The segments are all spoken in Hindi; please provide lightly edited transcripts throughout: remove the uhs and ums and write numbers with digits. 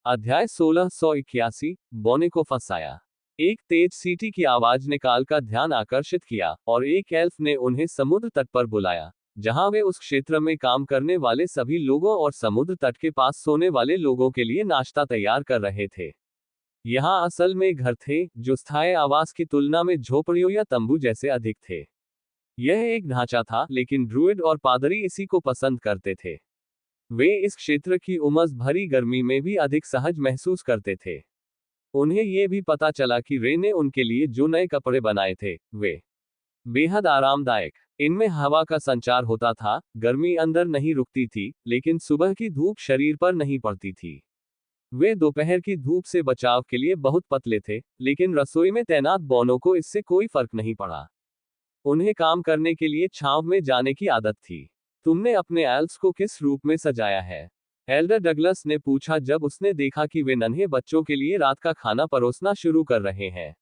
अध्याय 1681 बौने को फंसाया। एक तेज सीटी की आवाज ने काल का ध्यान आकर्षित किया और एक एल्फ ने उन्हें समुद्र तट पर बुलाया, जहां वे उस क्षेत्र में काम करने वाले सभी लोगों और समुद्र तट के पास सोने वाले लोगों के लिए नाश्ता तैयार कर रहे थे। यहाँ असल में घर थे, जो स्थायी आवास की तुलना में झोपड़ियों या तंबू जैसे अधिक थे। यह एक ढांचा था, लेकिन ड्रूइड और पादरी इसी को पसंद करते थे। वे इस क्षेत्र की उमस भरी गर्मी में भी अधिक सहज महसूस करते थे। उन्हें यह भी पता चला कि रे ने उनके लिए जो नए कपड़े बनाए थे, वे बेहद आरामदायक। इनमें हवा का संचार होता था, गर्मी अंदर नहीं रुकती थी, लेकिन सुबह की धूप शरीर पर नहीं पड़ती थी। वे दोपहर की धूप से बचाव के लिए बहुत पतले थे, लेकिन रसोई में तैनात बौनों को इससे कोई फर्क नहीं पड़ा। उन्हें काम करने के लिए छांव में जाने की आदत थी। तुमने अपने एल्व्स को किस रूप में सजाया है? एल्डर डगलस ने पूछा जब उसने देखा कि वे नन्हे बच्चों के लिए रात का खाना परोसना शुरू कर रहे हैं।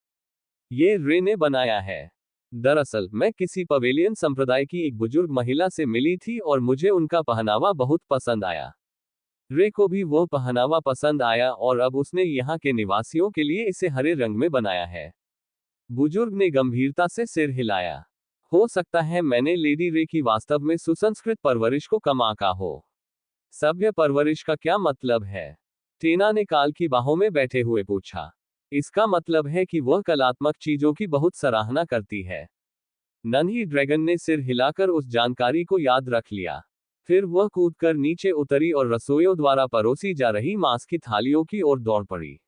ये रे ने बनाया है। दरअसल मैं किसी पवेलियन संप्रदाय की एक बुजुर्ग महिला से मिली थी और मुझे उनका पहनावा बहुत पसंद आया। रे को भी वह पहनावा पसंद आया और अब उसने यहाँ के निवासियों के लिए इसे हरे रंग में बनाया है। बुजुर्ग ने गंभीरता से सिर हिलाया। हो सकता है मैंने लेडी रे की वास्तव में सुसंस्कृत परवरिश को कम आंका हो। सभ्य परवरिश का क्या मतलब है? टेना ने काल की बाहों में बैठे हुए पूछा। इसका मतलब है कि वह कलात्मक चीजों की बहुत सराहना करती है। नन्ही ड्रैगन ने सिर हिलाकर उस जानकारी को याद रख लिया। फिर वह कूदकर नीचे उतरी और रसोइयों द्वारा परोसी जा रही मांस की थालियों की ओर दौड़ पड़ी।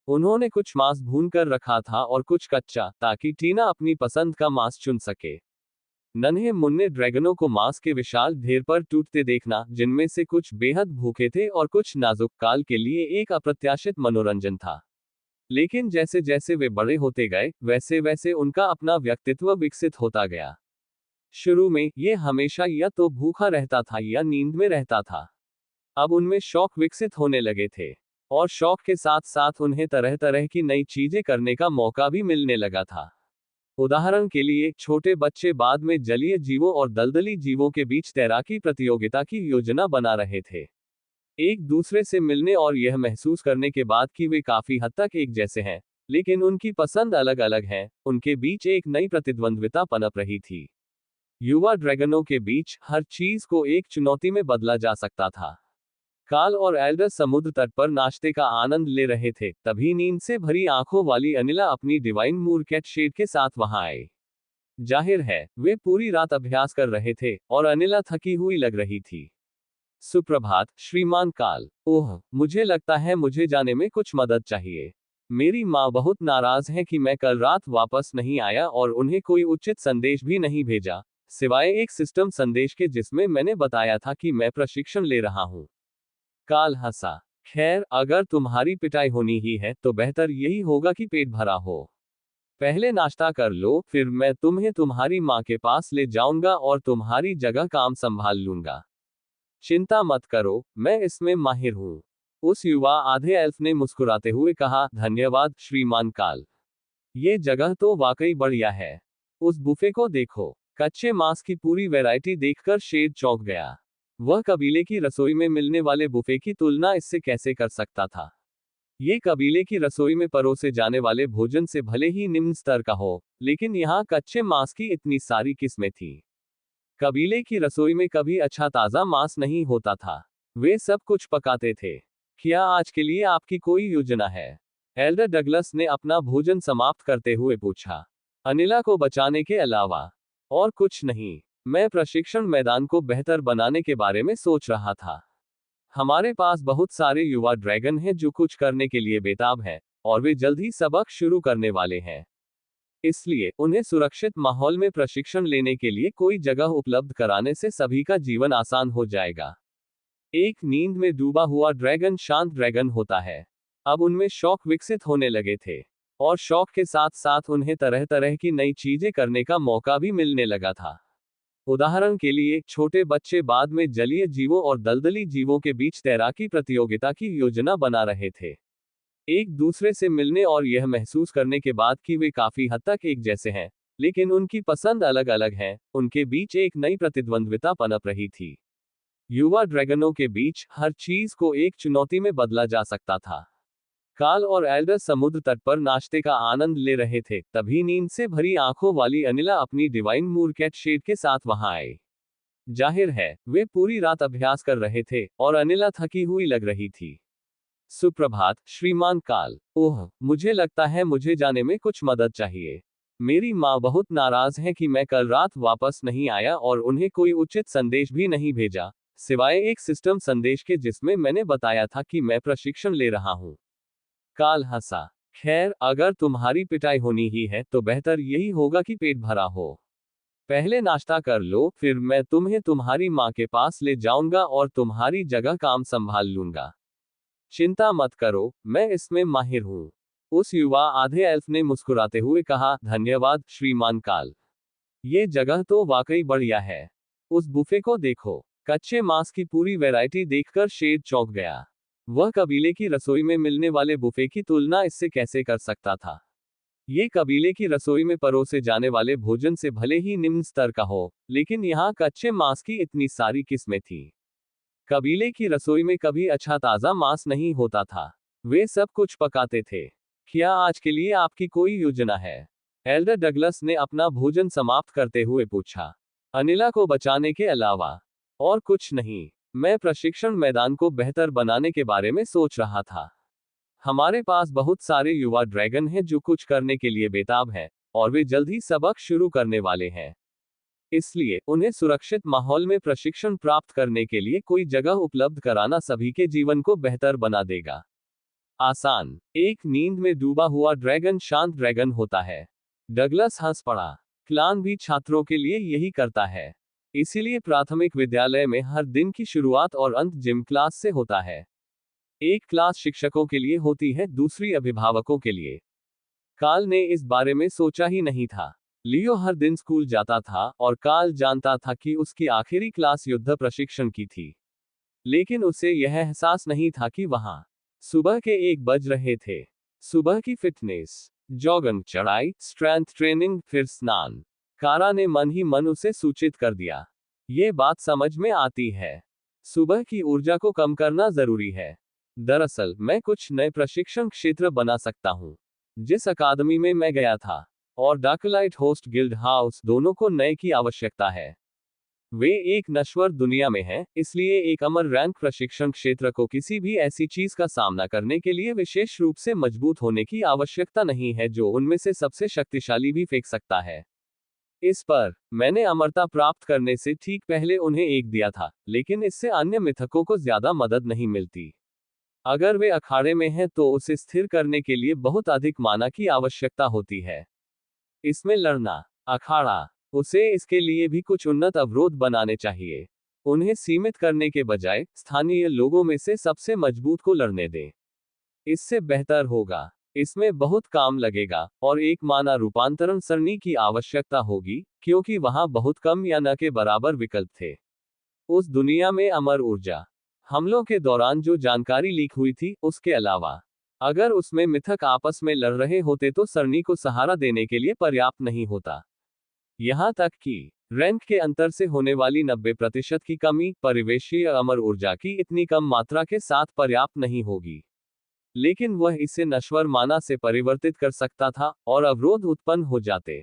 उन्होंने कुछ मांस भून कर रखा था और कुछ कच्चा, ताकि टीना अपनी पसंद का मांस चुन सके। नन्हे मुन्ने ड्रैगनों को मांस के विशाल ढेर पर टूटते देखना, जिनमें से कुछ बेहद भूखे थे और कुछ नाजुक, काल के लिए एक अप्रत्याशित मनोरंजन था। लेकिन जैसे जैसे वे बड़े होते गए, वैसे वैसे उनका अपना व्यक्तित्व विकसित होता गया। शुरू में ये हमेशा या तो भूखा रहता था या नींद में रहता था। अब उनमें शौक विकसित होने लगे थे, और शौक के साथ साथ उन्हें तरह तरह की नई चीजें करने का मौका भी मिलने लगा था। उदाहरण के लिए, छोटे बच्चे बाद में जलीय जीवों और दलदली जीवों के बीच तैराकी प्रतियोगिता की योजना बना रहे थे। एक दूसरे से मिलने और यह महसूस करने के बाद कि वे काफी हद तक एक जैसे हैं, लेकिन उनकी पसंद अलग अलग है, उनके बीच एक नई प्रतिद्वंद्विता पनप रही थी। युवा ड्रैगनों के बीच हर चीज को एक चुनौती में बदला जा सकता था। काल और एल्डर समुद्र तट पर नाश्ते का आनंद ले रहे थे, तभी नींद से भरी आंखों वाली अनिला अपनी डिवाइन मूरकैट शेड के साथ वहां आए। जाहिर है, वे पूरी रात अभ्यास कर रहे थे, और अनिला थकी हुई लग रही थी। सुप्रभात, श्रीमान काल। ओह, मुझे लगता है मुझे जाने में कुछ मदद चाहिए। मेरी माँ बहुत नाराज है कि मैं कल रात वापस नहीं आया और उन्हें कोई उचित संदेश भी नहीं भेजा, सिवाय एक सिस्टम संदेश के जिसमें मैंने बताया था कि मैं प्रशिक्षण ले रहा हूँ। काल हंसा। खैर, अगर तुम्हारी पिटाई होनी ही है तो बेहतर यही होगा कि पेट भरा हो। पहले नाश्ता कर लो, फिर मैं तुम्हें तुम्हारी माँ के पास ले जाऊंगा और तुम्हारी जगह काम संभाल लूंगा। चिंता मत करो, मैं इसमें माहिर हूँ। उस युवा आधे एल्फ ने मुस्कुराते हुए कहा, धन्यवाद श्रीमान काल। ये जगह तो वाकई बढ़िया है। उस बुफे को देखो। कच्चे मांस की पूरी वैरायटी देखकर शेर चौंक गया। वह कबीले की रसोई में मिलने वाले बुफे की तुलना इससे कैसे कर सकता था? ये कबीले की रसोई में परोसे जाने वाले भोजन से भले ही निम्न स्तर का हो, लेकिन यहाँ कच्चे मांस की इतनी सारी किस्में थी। कबीले की रसोई में कभी अच्छा ताजा मांस नहीं होता था। वे सब कुछ पकाते थे। क्या आज के लिए आपकी कोई योजना है? एल्डर डगलस ने अपना भोजन समाप्त करते हुए पूछा। अनिला को बचाने के अलावा और कुछ नहीं। मैं प्रशिक्षण मैदान को बेहतर बनाने के बारे में सोच रहा था। हमारे पास बहुत सारे युवा ड्रैगन हैं जो कुछ करने के लिए बेताब हैं, और वे जल्द ही सबक शुरू करने वाले हैं। इसलिए उन्हें सुरक्षित माहौल में प्रशिक्षण लेने के लिए कोई जगह उपलब्ध कराने से सभी का जीवन आसान हो जाएगा। एक नींद में डूबा हुआ ड्रैगन शांत ड्रैगन होता है। अब उनमें शौक विकसित होने लगे थे, और शौक के साथ साथ उन्हें तरह तरह की नई चीजें करने का मौका भी मिलने लगा था। उदाहरण के लिए, छोटे बच्चे बाद में जलीय जीवों और दलदली जीवों के बीच तैराकी प्रतियोगिता की योजना बना रहे थे। एक दूसरे से मिलने और यह महसूस करने के बाद कि वे काफी हद तक एक जैसे हैं, लेकिन उनकी पसंद अलग अलग है, उनके बीच एक नई प्रतिद्वंद्विता पनप रही थी। युवा ड्रैगनों के बीच हर चीज को एक चुनौती में बदला जा सकता था। कार्ल और एल्डर समुद्र तट पर नाश्ते का आनंद ले रहे थे, तभी नींद से भरी आंखों वाली अनिला अपनी डिवाइन मूरकैट शेड के साथ वहां आई। जाहिर है, वे पूरी रात अभ्यास कर रहे थे और अनिला थकी हुई लग रही थी। सुप्रभात, श्रीमान काल। ओह, मुझे लगता है मुझे जाने में कुछ मदद चाहिए। मेरी माँ बहुत नाराज है कि मैं कल रात वापस नहीं आया और उन्हें कोई उचित संदेश भी नहीं भेजा, सिवाय एक सिस्टम संदेश के जिसमें मैंने बताया था कि मैं प्रशिक्षण ले रहा हूँ। काल हंसा। खैर, अगर तुम्हारी पिटाई होनी ही है तो बेहतर यही होगा कि पेट भरा हो। पहले नाश्ता कर लो, फिर मैं तुम्हें तुम्हारी माँ के पास ले जाऊंगा और तुम्हारी जगह काम संभाल लूंगा। चिंता मत करो, मैं इसमें माहिर हूँ। उस युवा आधे एल्फ ने मुस्कुराते हुए कहा, धन्यवाद श्रीमान काल। ये जगह तो वाकई बढ़िया है। उस बुफे को देखो। कच्चे मांस की पूरी वैरायटी देखकर शेर चौंक गया। वह कबीले की रसोई में मिलने वाले बुफे की तुलना इससे कैसे कर सकता था। ये कबीले की रसोई में परोसे जाने वाले भोजन से भले ही निम्न स्तर का हो, लेकिन यहाँ कच्चे मांस की इतनी सारी किस्में थी। कबीले की रसोई में कभी अच्छा ताज़ा मांस नहीं होता था। वे सब कुछ पकाते थे। क्या आज के लिए आपकी कोई योजना है? एल्डर डगलस ने अपना भोजन समाप्त करते हुए पूछा। अनिला को बचाने के अलावा और कुछ नहीं। मैं प्रशिक्षण मैदान को बेहतर बनाने के बारे में सोच रहा था। हमारे पास बहुत सारे युवा ड्रैगन हैं जो कुछ करने के लिए बेताब हैं, और वे जल्द ही सबक शुरू करने वाले हैं। इसलिए उन्हें सुरक्षित माहौल में प्रशिक्षण प्राप्त करने के लिए कोई जगह उपलब्ध कराना सभी के जीवन को बेहतर बना देगा। आसान। एक नींद में डूबा हुआ ड्रैगन शांत ड्रैगन होता है। डगलस हंस पड़ा। क्लान भी छात्रों के लिए यही करता है। इसीलिए प्राथमिक विद्यालय में हर दिन की शुरुआत और अंत जिम क्लास से होता है। एक क्लास शिक्षकों के लिए होती है, दूसरी अभिभावकों के लिए। काल ने इस बारे में सोचा ही नहीं था। लियो हर दिन स्कूल जाता था और काल जानता था कि उसकी आखिरी क्लास युद्ध प्रशिक्षण की थी। लेकिन उसे यह एहसास नहीं था कि वहां सुबह के 1 बज रहे थे। सुबह की फिटनेस, जॉगिंग, चढ़ाई, स्ट्रेंथ ट्रेनिंग, फिर स्नान। कारा ने मन ही मन उसे सूचित कर दिया। ये बात समझ में आती है। सुबह की ऊर्जा को कम करना जरूरी है। दरअसल मैं कुछ नए प्रशिक्षण क्षेत्र बना सकता हूँ। जिस अकादमी में मैं गया था और डार्कलाइट होस्ट गिल्ड हाउस, दोनों को नए की आवश्यकता है। वे एक नश्वर दुनिया में हैं, इसलिए एक अमर रैंक प्रशिक्षण क्षेत्र को किसी भी ऐसी चीज का सामना करने के लिए विशेष रूप से मजबूत होने की आवश्यकता नहीं है जो उनमें से सबसे शक्तिशाली भी फेंक सकता है। इस पर मैंने अमरता प्राप्त करने से ठीक पहले उन्हें एक दिया था, लेकिन इससे अन्य मिथकों को ज्यादा मदद नहीं मिलती। अगर वे अखाड़े में हैं तो उसे स्थिर करने के लिए बहुत अधिक माना की आवश्यकता होती है। इसमें लड़ना, अखाड़ा, उसे इसके लिए भी कुछ उन्नत अवरोध बनाने चाहिए। उन्हें सीमित करने के बजाय स्थानीय लोगों में से सबसे मजबूत को लड़ने दें। इससे बेहतर होगा। इसमें बहुत काम लगेगा और एक माना रूपांतरण सरणी की आवश्यकता होगी, क्योंकि वहां बहुत कम या न के बराबर विकल्प थे। उस दुनिया में अमर ऊर्जा हमलों के दौरान जो जानकारी लीक हुई थी, उसके अलावा अगर उसमें मिथक आपस में लड़ रहे होते तो सरणी को सहारा देने के लिए पर्याप्त नहीं होता। यहां तक कि रैंक के अंतर से होने वाली 90% की कमी परिवेशीय अमर ऊर्जा की इतनी कम मात्रा के साथ पर्याप्त नहीं होगी। लेकिन वह इसे नश्वर माना से परिवर्तित कर सकता था और अवरोध उत्पन्न हो जाते।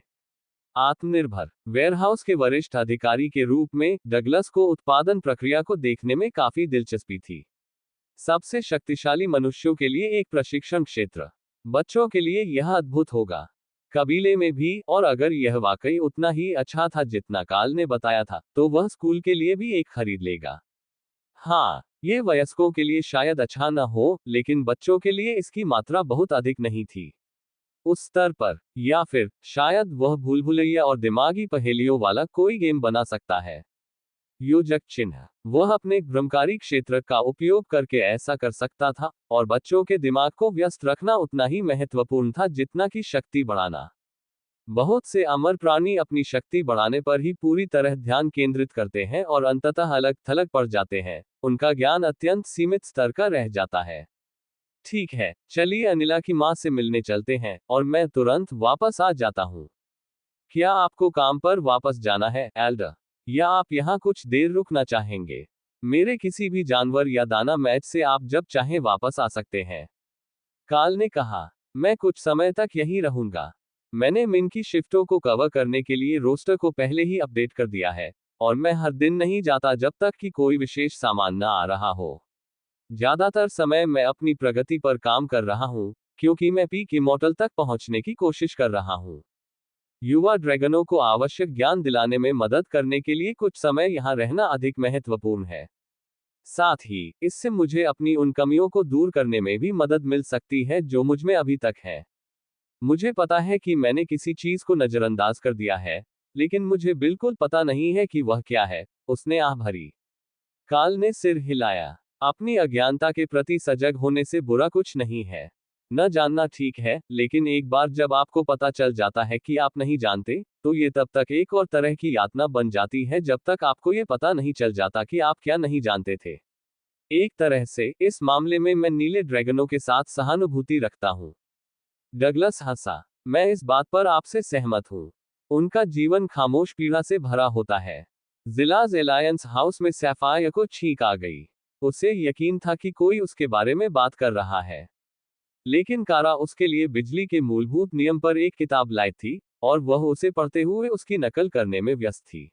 आत्मनिर्भर वेयरहाउस के वरिष्ठ अधिकारी के रूप में डगलस को उत्पादन प्रक्रिया को देखने में काफी दिलचस्पी थी। सबसे शक्तिशाली मनुष्यों के लिए एक प्रशिक्षण क्षेत्र, बच्चों के लिए यह अद्भुत होगा। कबीले में भी, और अगर यह वाकई उतना ही अच्छा था जितना काल ने बताया था, तो वह स्कूल के लिए भी एक खरीद लेगा। हाँ, ये वयस्कों के लिए शायद अच्छा न हो, लेकिन बच्चों के लिए इसकी मात्रा बहुत अधिक नहीं थी। उस स्तर पर, या फिर शायद वह भूलभुलैया और दिमागी पहेलियों वाला कोई गेम बना सकता है। योजक चिन्ह, वह अपने भ्रमकारी क्षेत्र का उपयोग करके ऐसा कर सकता था, और बच्चों के दिमाग को व्यस्त रखना उतना ही महत्वपूर्ण था जितना कि शक्ति बढ़ाना। बहुत से अमर प्राणी अपनी शक्ति बढ़ाने पर ही पूरी तरह ध्यान केंद्रित करते हैं और अंततः अलग थलग पड़ जाते हैं। उनका ज्ञान अत्यंत सीमित स्तर का रह जाता है। ठीक है, चलिए अनिला की माँ से मिलने चलते हैं, और मैं तुरंत वापस आ जाता हूँ। क्या आपको काम पर वापस जाना है, एल्डर? या आप यहाँ कुछ देर रुकना चाहेंगे? मेरे किसी भी जानवर या दाना मैच से आप जब चाहें वापस आ सकते हैं। कार्ल ने कहा, मैं कुछ समय तक यहीं रहूंगा। मैंने मिन की शिफ्टों को कवर करने के लिए रोस्टर को पहले ही अपडेट कर दिया है, और मैं हर दिन नहीं जाता जब तक कि कोई विशेष सामान न आ रहा हो। ज्यादातर समय मैं अपनी प्रगति पर काम कर रहा हूँ, क्योंकि मैं पीक इमॉर्टल तक पहुंचने की कोशिश कर रहा हूँ। युवा ड्रैगनों को आवश्यक ज्ञान दिलाने में मदद करने के लिए कुछ समय यहाँ रहना अधिक महत्वपूर्ण है। साथ ही इससे मुझे अपनी उन कमियों को दूर करने में भी मदद मिल सकती है जो मुझमें अभी तक है। मुझे पता है कि मैंने किसी चीज को नजरअंदाज कर दिया है, लेकिन मुझे बिल्कुल पता नहीं है कि वह क्या है। उसने आह भरी। कार्ल ने सिर हिलाया। अपनी अज्ञानता के प्रति सजग होने से बुरा कुछ नहीं है। न जानना ठीक है, लेकिन एक बार जब आपको पता चल जाता है कि आप नहीं जानते, तो ये तब तक एक और तरह की यातना बन जाती है जब तक आपको ये पता नहीं चल जाता कि आप क्या नहीं जानते थे। एक तरह से इस मामले में मैं नीले ड्रैगनों के साथ सहानुभूति रखता हूँ। डगलस हंसा। मैं इस बात पर आपसे सहमत हूँ। उनका जीवन खामोश पीड़ा से भरा होता है। जिलाज एलायंस हाउस में सैफायर को छींक आ गई। उसे यकीन था कि कोई उसके बारे में बात कर रहा है। लेकिन कारा उसके लिए बिजली के मूलभूत नियम पर एक किताब लाई थी, और वह उसे पढ़ते हुए उसकी नकल करने में व्यस्त थी।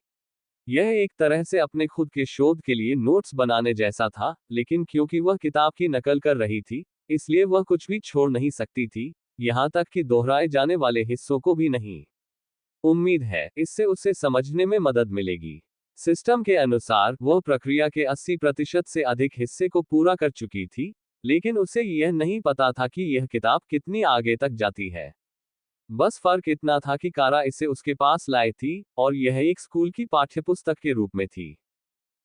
यह एक तरह से अपने खुद के शोध के लिए नोट्स बनाने जैसा था, लेकिन क्योंकि वह किताब की नकल कर रही थी, इसलिए वह कुछ भी छोड़ नहीं सकती थी, यहां तक कि दोहराए जाने वाले हिस्सों को भी नहीं। उम्मीद है इससे उसे समझने में मदद मिलेगी। सिस्टम के अनुसार वह प्रक्रिया के 80% से अधिक हिस्से को पूरा कर चुकी थी, लेकिन उसे यह नहीं पता था कि यह किताब कितनी आगे तक जाती है। बस फर्क इतना था कि कारा इसे उसके पास लाई थी, और यह एक स्कूल की पाठ्यपुस्तक के रूप में थी।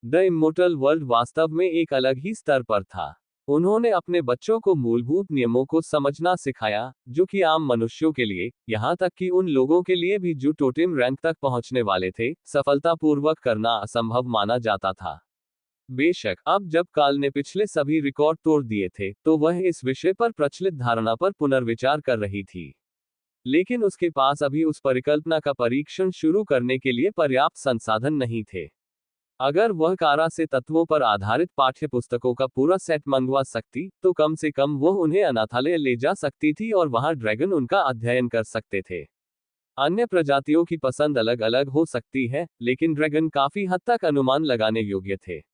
द इमोर्टल वर्ल्ड वास्तव में एक अलग ही स्तर पर था। उन्होंने अपने बच्चों को मूलभूत नियमों को समझना सिखाया, जो कि आम मनुष्यों के लिए, यहां तक कि उन लोगों के लिए भी जो टोटेम रैंक तक पहुंचने वाले थे, सफलतापूर्वक करना असंभव माना जाता था। बेशक अब जब काल ने पिछले सभी रिकॉर्ड तोड़ दिए थे, तो वह इस विषय पर प्रचलित धारणा पर पुनर्विचार कर रही थी। लेकिन उसके पास अभी उस परिकल्पना का परीक्षण शुरू करने के लिए पर्याप्त संसाधन नहीं थे। अगर वह कारा से तत्वों पर आधारित पाठ्यपुस्तकों का पूरा सेट मंगवा सकती, तो कम से कम वह उन्हें अनाथालय ले जा सकती थी और वहां ड्रैगन उनका अध्ययन कर सकते थे। अन्य प्रजातियों की पसंद अलग अलग हो सकती है, लेकिन ड्रैगन काफी हद तक अनुमान लगाने योग्य थे।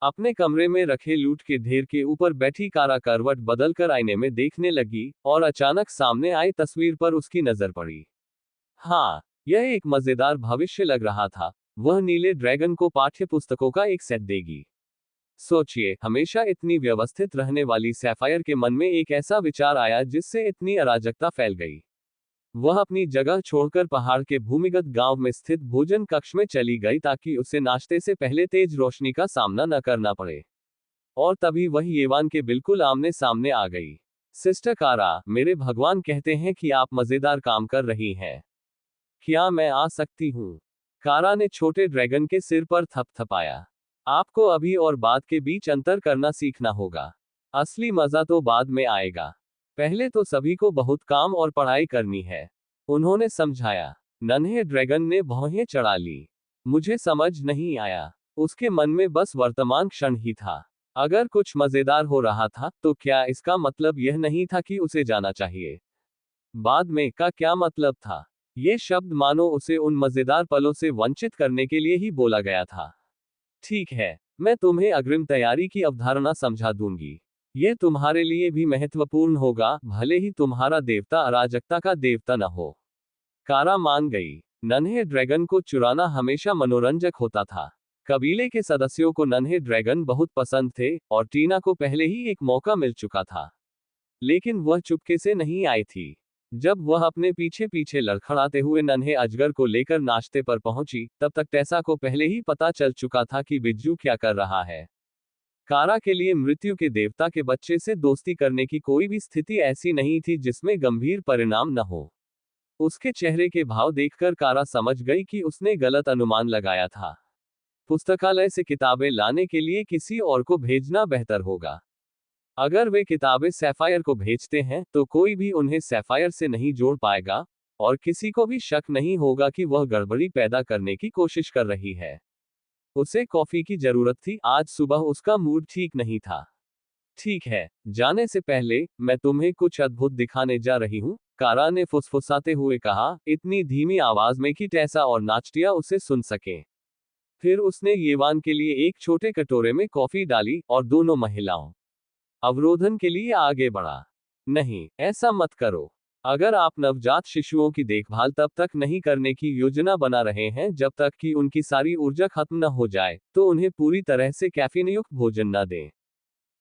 अपने कमरे में रखे लूट के ढेर के ऊपर बैठी कारा करवट बदलकर आईने में देखने लगी, और अचानक सामने आई तस्वीर पर उसकी नजर पड़ी। हाँ, यह एक मजेदार भविष्य लग रहा था। वह नीले ड्रैगन को पाठ्यपुस्तकों का एक सेट देगी। सोचिए, हमेशा इतनी व्यवस्थित रहने वाली सैफायर के मन में एक ऐसा विचार आया जिससे इतनी अराजकता फैल गई। वह अपनी जगह छोड़कर पहाड़ के भूमिगत गांव में स्थित भोजन कक्ष में चली गई ताकि उसे नाश्ते से पहले तेज रोशनी का सामना न करना पड़े। और तभी वह येवान के बिल्कुल आमने सामने आ गई। सिस्टर कारा, मेरे भगवान कहते हैं कि आप मजेदार काम कर रही हैं। क्या मैं आ सकती हूँ? कारा ने छोटे ड्रैगन के सिर पर थपथपाया। आपको अभी और बाद के बीच अंतर करना सीखना होगा। असली मजा तो बाद में आएगा। पहले तो सभी को बहुत काम और पढ़ाई करनी है। उन्होंने समझाया। नन्हे ड्रैगन ने भौहें चढ़ा ली। मुझे समझ नहीं आया। उसके मन में बस वर्तमान क्षण ही था। अगर कुछ मजेदार हो रहा था, तो क्या इसका मतलब यह नहीं था कि उसे जाना चाहिए? बाद में का क्या मतलब था? ये शब्द मानो उसे उन मजेदार पलों से वंचित करने के लिए ही बोला गया था। ठीक है, मैं तुम्हें अग्रिम तैयारी की अवधारणा समझा दूंगी। ये तुम्हारे लिए भी महत्वपूर्ण होगा, भले ही तुम्हारा देवता अराजकता का देवता न हो। कारा मान गई। नन्हे ड्रैगन को चुराना हमेशा मनोरंजक होता था। कबीले के सदस्यों को नन्हे ड्रैगन बहुत पसंद थे, और टीना को पहले ही एक मौका मिल चुका था। लेकिन वह चुपके से नहीं आई थी। जब वह अपने पीछे पीछे लड़खड़ाते हुए नन्हे अजगर को लेकर नाश्ते पर पहुंची, तब तक टेसा को पहले ही पता चल चुका था कि बिज्जू क्या कर रहा है। कारा के लिए मृत्यु के देवता के बच्चे से दोस्ती करने की कोई भी स्थिति ऐसी नहीं थी जिसमें गंभीर परिणाम न हो। उसके चेहरे के भाव देखकर कारा समझ गई कि उसने गलत अनुमान लगाया था। पुस्तकालय से किताबें लाने के लिए किसी और को भेजना बेहतर होगा। अगर वे किताबें सैफायर को भेजते हैं, तो कोई भी उन्हें सैफायर से नहीं जोड़ पाएगा, और किसी को भी शक नहीं होगा कि वह गड़बड़ी पैदा करने की कोशिश कर रही है। उसे कॉफी की जरूरत थी, आज सुबह उसका मूड ठीक नहीं था। ठीक है, जाने से पहले मैं तुम्हें कुछ अद्भुत दिखाने जा रही हूँ, कारा ने फुसफुसाते हुए कहा, इतनी धीमी आवाज में कि टेसा और नाचटिया उसे सुन सके। फिर उसने येवान के लिए एक छोटे कटोरे में कॉफी डाली और दोनों महिलाओं अवरोधन के लिए आगे बढ़ा। नहीं, ऐसा मत करो। अगर आप नवजात शिशुओं की देखभाल तब तक नहीं करने की योजना बना रहे हैं जब तक कि उनकी सारी ऊर्जा खत्म न हो जाए, तो उन्हें पूरी तरह से कैफीन युक्त भोजन न दें।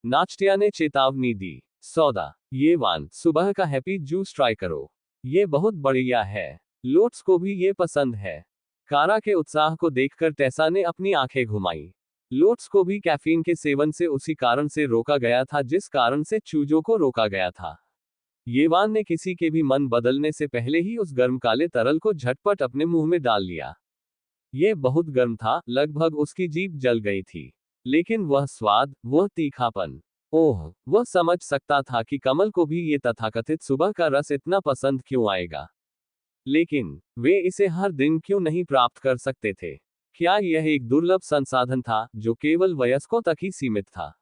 नाचटिया ने चेतावनी दी। सौदा, ये वान, सुबह का हैप्पी जूस ट्राई करो। ये बहुत बढ़िया है। लोट्स को भी ये पसंद है। कारा के उत्साह को देखकर टेसा ने अपनी आंखें घुमाई। लोट्स को भी कैफीन के सेवन से उसी कारण से रोका गया था जिस कारण से चूजों को रोका गया था। येवान ने किसी के भी मन बदलने से पहले ही उस गर्म काले तरल को झटपट अपने मुंह में डाल लिया। ये बहुत गर्म था, लगभग उसकी जीभ जल गई थी। लेकिन वह स्वाद, वह तीखापन, ओह, वह समझ सकता था कि कमल को भी ये तथाकथित सुबह का रस इतना पसंद क्यों आएगा। लेकिन वे इसे हर दिन क्यों नहीं प्राप्त कर सकते थे? क्या यह एक दुर्लभ संसाधन था जो केवल वयस्कों तक ही सीमित था?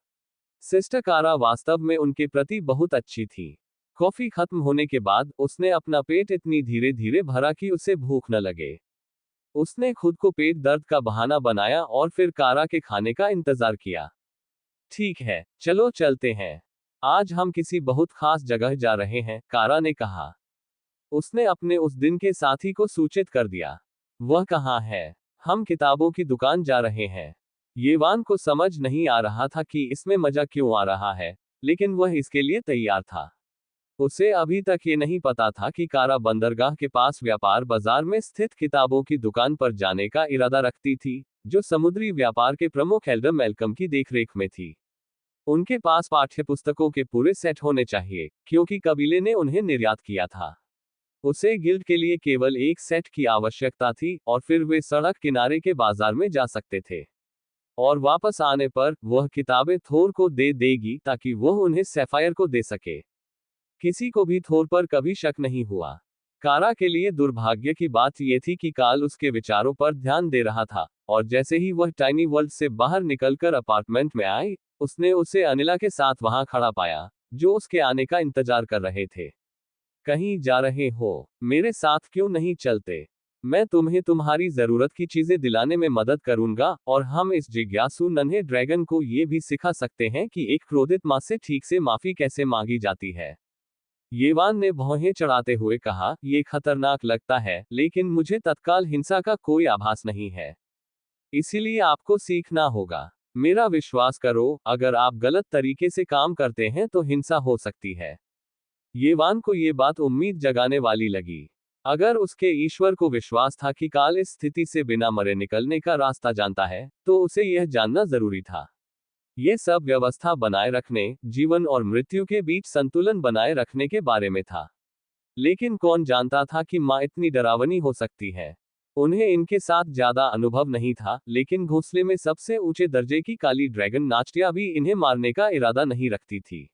सिस्टर कारा वास्तव में उनके प्रति बहुत अच्छी थी। कॉफी खत्म होने के बाद उसने अपना पेट इतनी धीरे धीरे भरा कि उसे भूख न लगे। उसने खुद को पेट दर्द का बहाना बनाया और फिर कारा के खाने का इंतजार किया। ठीक है, चलो चलते हैं। आज हम किसी बहुत खास जगह जा रहे हैं, कारा ने कहा। उसने अपने उस दिन के साथी को सूचित कर दिया। वह कहाँ है? हम किताबों की दुकान जा रहे हैं। येवान को समझ नहीं आ रहा था कि इसमें मजा क्यों आ रहा है, लेकिन वह इसके लिए तैयार था। उसे अभी तक ये नहीं पता था कि कारा बंदरगाह के पास व्यापार बाजार में स्थित किताबों की दुकान पर जाने का इरादा रखती थी, जो समुद्री व्यापार के प्रमुख एल्डर मेलकम की देखरेख में थी। उनके पास पाठ्यपुस्तकों के पूरे सेट होने चाहिए, क्योंकि कबीले ने उन्हें निर्यात किया था। उसे गिल्ड के लिए केवल एक सेट की आवश्यकता थी, और फिर वे सड़क किनारे के बाजार में जा सकते थे। और वापस आने पर वह किताबें थोर को दे देगी ताकि वह उन्हें सैफायर को दे सके। किसी को भी थोर पर कभी शक नहीं हुआ। कारा के लिए दुर्भाग्य की बात यह थी कि काल उसके विचारों पर ध्यान दे रहा था, और जैसे ही वह टाइनी वर्ल्ड से बाहर निकलकर अपार्टमेंट में आई, उसने उसे अनिला के साथ वहां खड़ा पाया, जो उसके आने का इंतजार कर रहे थे। कहीं जा रहे हो? मेरे साथ क्यों नहीं चलते? मैं तुम्हें तुम्हारी जरूरत की चीजें दिलाने में मदद करूंगा, और हम इस जिज्ञासु नन्हे ड्रैगन को ये भी सिखा सकते हैं कि एक क्रोधित मां से ठीक से माफी कैसे मांगी जाती है। येवान ने भौहें चढ़ाते हुए कहा, ये खतरनाक लगता है, लेकिन मुझे तत्काल हिंसा का कोई आभास नहीं है। इसीलिए आपको सीखना होगा। मेरा विश्वास करो, अगर आप गलत तरीके से काम करते हैं तो हिंसा हो सकती है। येवान को ये बात उम्मीद जगाने वाली लगी। अगर उसके ईश्वर को विश्वास था कि काल इस स्थिति से बिना मरे निकलने का रास्ता जानता है, तो उसे यह जानना जरूरी था। ये सब व्यवस्था बनाए रखने, जीवन और मृत्यु के बीच संतुलन बनाए रखने के बारे में था। लेकिन कौन जानता था कि माँ इतनी डरावनी हो सकती है। उन्हें इनके साथ ज्यादा अनुभव नहीं था, लेकिन घोंसले में सबसे ऊंचे दर्जे की काली ड्रैगन नाचटिया भी इन्हें मारने का इरादा नहीं रखती थी।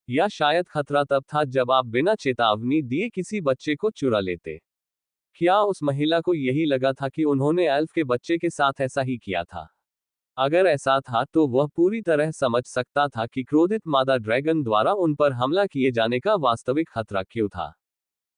या शायद खतरा तब था जब आप बिना चेतावनी दिए किसी बच्चे को चुरा लेते। क्या उस महिला को यही लगा था कि उन्होंने एल्फ के बच्चे के साथ ऐसा ही किया था? अगर ऐसा था तो वह पूरी तरह समझ सकता था कि क्रोधित मादा ड्रैगन द्वारा उन पर हमला किए जाने का वास्तविक खतरा क्यों था।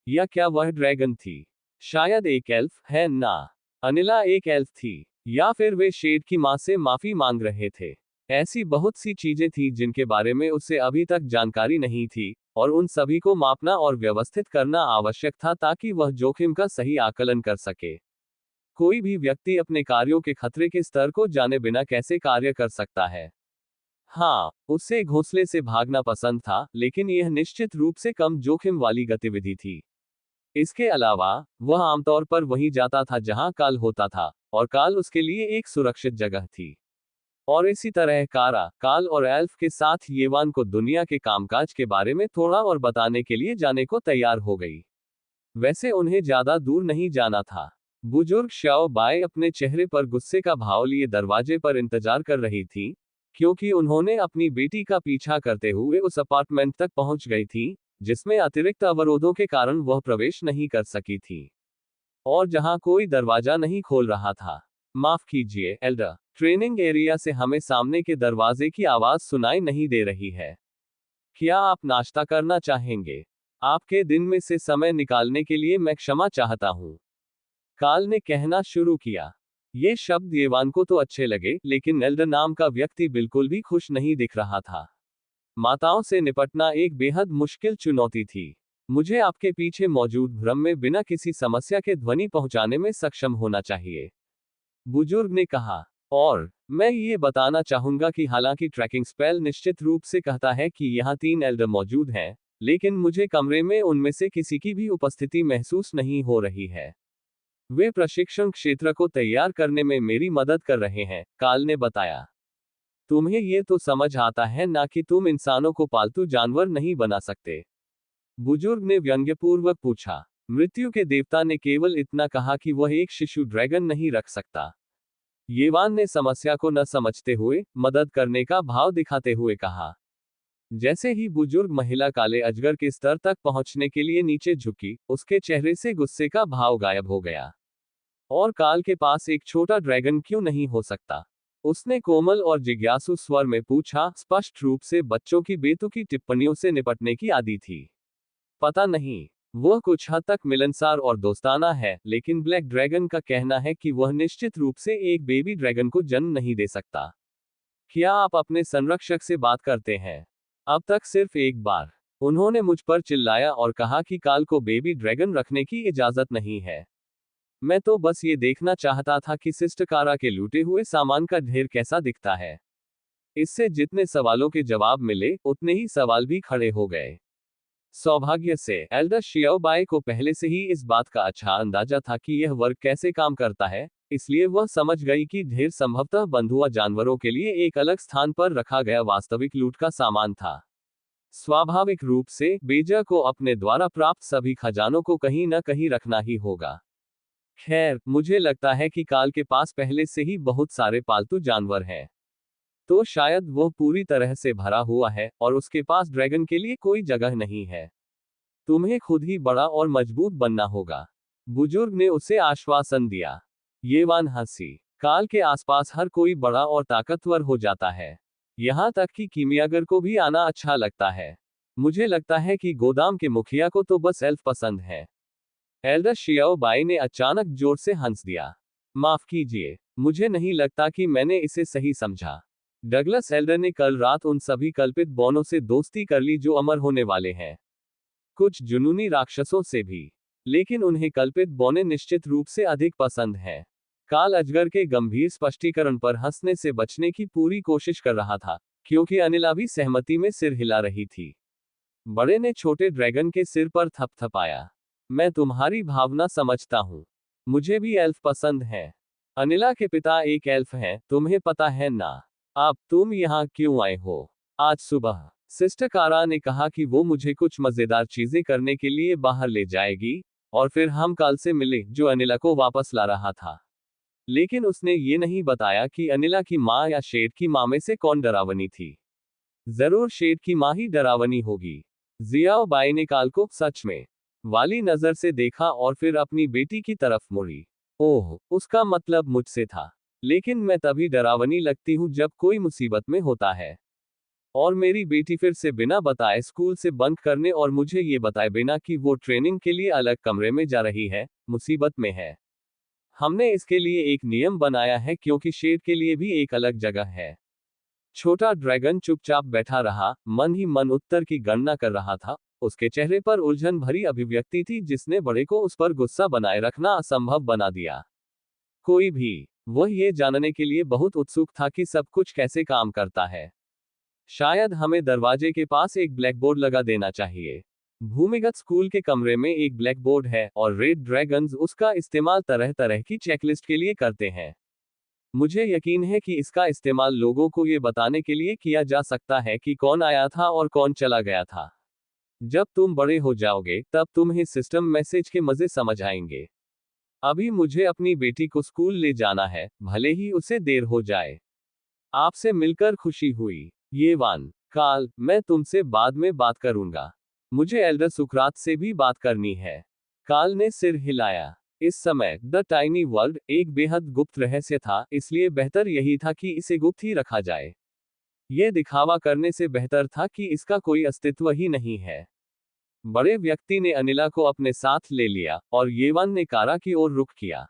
या क्या वह ड्रैगन थी? शायद एक एल्फ है ना? अनिला एक एल्फ थी, या फिर वे शेड की मां से माफी मांग रहे थे। ऐसी बहुत सी चीजें थी जिनके बारे में उसे अभी तक जानकारी नहीं थी, और उन सभी को मापना और व्यवस्थित करना आवश्यक था ताकि वह जोखिम का सही आकलन कर सके। कोई भी व्यक्ति अपने कार्यों के खतरे के स्तर को जाने बिना कैसे कार्य कर सकता है? हाँ, उसे घोंसले से भागना पसंद था, लेकिन यह निश्चित रूप से कम जोखिम वाली गतिविधि थी। इसके अलावा, वह आमतौर पर वहीं जाता था जहां काल होता था, और काल उसके लिए एक सुरक्षित जगह थी। और इसी तरह कारा, काल और एल्फ के साथ येवान को दुनिया के कामकाज के बारे में थोड़ा और बताने के लिए जाने को तैयार हो गई। वैसे उन्हें ज्यादा दूर नहीं जाना था। बुजुर्ग श्याओ बाई अपने चेहरे पर गुस्से का भाव लिए दरवाजे पर इंतजार कर रही थी, क्योंकि उन्होंने अपनी बेटी का पीछा करते हुए उस अपार्टमेंट तक पहुंच गई थी, जिसमें अतिरिक्त अवरोधों के कारण वह प्रवेश नहीं कर सकी थी, और जहां कोई दरवाजा नहीं खोल रहा था। माफ कीजिए, एल्डर ट्रेनिंग एरिया से हमें सामने के दरवाजे की आवाज सुनाई नहीं दे रही है। क्या आप नाश्ता करना चाहेंगे? आपके दिन में से समय निकालने के लिए मैं क्षमा चाहता हूँ। काल ने कहना शुरू किया। ये शब्द येवान को तो अच्छे लगे, लेकिन एल्डर नाम का व्यक्ति बिल्कुल भी खुश नहीं दिख रहा था। माताओं से निपटना एक बेहद मुश्किल चुनौती थी। मुझे आपके पीछे मौजूद भ्रम में बिना किसी समस्या के ध्वनि पहुंचाने में सक्षम होना चाहिए, बुजुर्ग ने कहा। और मैं ये बताना चाहूंगा कि हालांकि ट्रैकिंग स्पेल निश्चित रूप से कहता है कि यहाँ 3 एल्डर मौजूद हैं, लेकिन मुझे कमरे में उनमें से किसी की भी उपस्थिति महसूस नहीं हो रही है। वे प्रशिक्षण क्षेत्र को तैयार करने में मेरी मदद कर रहे हैं, काल ने बताया। तुम्हें ये तो समझ आता है ना कि तुम इंसानों को पालतू जानवर नहीं बना सकते, बुजुर्ग ने व्यंग्यपूर्वक पूछा। मृत्यु के देवता ने केवल इतना कहा कि वह एक शिशु ड्रैगन नहीं रख सकता। येवान ने समस्या को न समझते हुए मदद करने का भाव दिखाते हुए कहा। जैसे ही बुजुर्ग महिला काले अजगर के स्तर तक पहुंचने के लिए नीचे झुकी, उसके चेहरे से गुस्से का भाव गायब हो गया। और काल के पास एक छोटा ड्रैगन क्यों नहीं हो सकता? उसने कोमल और जिज्ञासु स्वर में पूछा, स्पष्ट रूप से बच्चों की बेतुकी टिप्पणियों से निपटने की आदी थी। पता नहीं, वह कुछ हद तक मिलनसार और दोस्ताना है, लेकिन ब्लैक ड्रैगन का कहना है कि वह निश्चित रूप से एक बेबी ड्रैगन को जन्म नहीं दे सकता। क्या आप अपने संरक्षक से बात करते हैं? अब तक सिर्फ एक बार। उन्होंने मुझ पर चिल्लाया और कहा कि काल को बेबी ड्रैगन रखने की इजाजत नहीं है। मैं तो बस ये देखना चाहता था कि सिस्टकारा के लूटे हुए सामान का ढेर कैसा दिखता है। इससे जितने सवालों के जवाब मिले, उतने ही सवाल भी खड़े हो गए। सौभाग्य से एल्डर शियाओबाई को पहले से ही इस बात का अच्छा अंदाजा था कि यह वर्ग कैसे काम करता है, इसलिए वह समझ गई कि ढेर संभवतः बंधुआ जानवरों के लिए एक अलग स्थान पर रखा गया वास्तविक लूट का सामान था। स्वाभाविक रूप से बेजा को अपने द्वारा प्राप्त सभी खजानों को कहीं न कहीं रखना ही होगा। खैर, मुझे लगता है कि काल के पास पहले से ही बहुत सारे पालतू जानवर हैं, तो शायद वह पूरी तरह से भरा हुआ है और उसके पास ड्रैगन के लिए कोई जगह नहीं है। तुम्हें खुद ही बड़ा और मजबूत बनना होगा, बुजुर्ग ने उसे आश्वासन दिया। येवान हंसी। काल के आसपास हर कोई बड़ा और ताकतवर हो जाता है, यहाँ तक कि कीमियागर को भी आना अच्छा लगता है। मुझे लगता है कि गोदाम के मुखिया को तो बस एल्फ पसंद है। एल्डर शियाओबाई ने अचानक जोर से हंस दिया। माफ कीजिए, मुझे नहीं लगता कि मैंने इसे सही समझा। डगलस एल्डर ने कल रात उन सभी कल्पित बौनों से दोस्ती कर ली जो अमर होने वाले हैं, कुछ जुनूनी राक्षसों से भी, लेकिन उन्हें कल्पित बौने निश्चित रूप से अधिक पसंद हैं। काल अजगर के गंभीर स्पष्टीकरण पर हंसने से बचने की पूरी कोशिश कर रहा था, क्योंकि अनिला भी सहमति में सिर हिला रही थी। बड़े ने छोटे ड्रैगन के सिर पर थपथपाया। मैं तुम्हारी भावना समझता हूँ, मुझे भी एल्फ पसंद है। अनिला के पिता एक एल्फ हैं, तुम्हें पता है ना? अब तुम यहाँ क्यों आए हो? आज सुबह सिस्टर कारा ने कहा कि वो मुझे कुछ मजेदार चीजें करने के लिए बाहर ले जाएगी, और फिर हम कल से मिले, जो अनिला को वापस ला रहा था। लेकिन उसने ये नहीं बताया कि अनिला की माँ या शेर की माँ में से कौन डरावनी थी। जरूर शेर की माँ ही डरावनी होगी। जियाओबाई ने काल को सच में वाली नजर से देखा और फिर अपनी बेटी की तरफ मुड़ी। ओह, उसका मतलब मुझसे था। लेकिन मैं तभी डरावनी लगती हूँ जब कोई मुसीबत में होता है। और मेरी बेटी फिर से बिना बताए स्कूल से बंक करने और मुझे ये बताए बिना कि वो ट्रेनिंग के लिए अलग कमरे में जा रही है, मुसीबत में है। हमने इसके लिए एक नियम बनाया है, क्योंकि शेर के लिए भी एक अलग जगह है। छोटा ड्रैगन चुपचाप बैठा रहा, मन ही मन उत्तर की गणना कर रहा था। उसके चेहरे पर उलझन भरी अभिव्यक्ति थी, जिसने बड़े को उस पर गुस्सा बनाए रखना असंभव बना दिया। कोई भी, वह ये जानने के लिए बहुत उत्सुक था कि सब कुछ कैसे काम करता है। शायद हमें दरवाजे के पास एक ब्लैकबोर्ड लगा देना चाहिए। भूमिगत स्कूल के कमरे में एक ब्लैकबोर्ड है, और रेड ड्रैगन्स उसका इस्तेमाल तरह तरह की चेकलिस्ट के लिए करते हैं। मुझे यकीन है कि इसका इस्तेमाल लोगों को ये बताने के लिए किया जा सकता है कि कौन आया था और कौन चला गया था। जब तुम बड़े हो जाओगे, तब तुम्हें सिस्टम मैसेज के मजे समझ आएंगे। अभी मुझे अपनी बेटी को स्कूल ले जाना है, भले ही उसे देर हो जाए। आपसे मिलकर खुशी हुई, येवान। काल, मैं तुमसे बाद में बात करूंगा। मुझे एल्डर सुकरात से भी बात करनी है। काल ने सिर हिलाया। इस समय द टाइनी वर्ल्ड एक बेहद गुप्त रहस्य था, इसलिए बेहतर यही था कि इसे गुप्त ही रखा जाए। यह दिखावा करने से बेहतर था कि इसका कोई अस्तित्व ही नहीं है। बड़े व्यक्ति ने अनिला को अपने साथ ले लिया और येवान ने कारा की ओर रुख किया।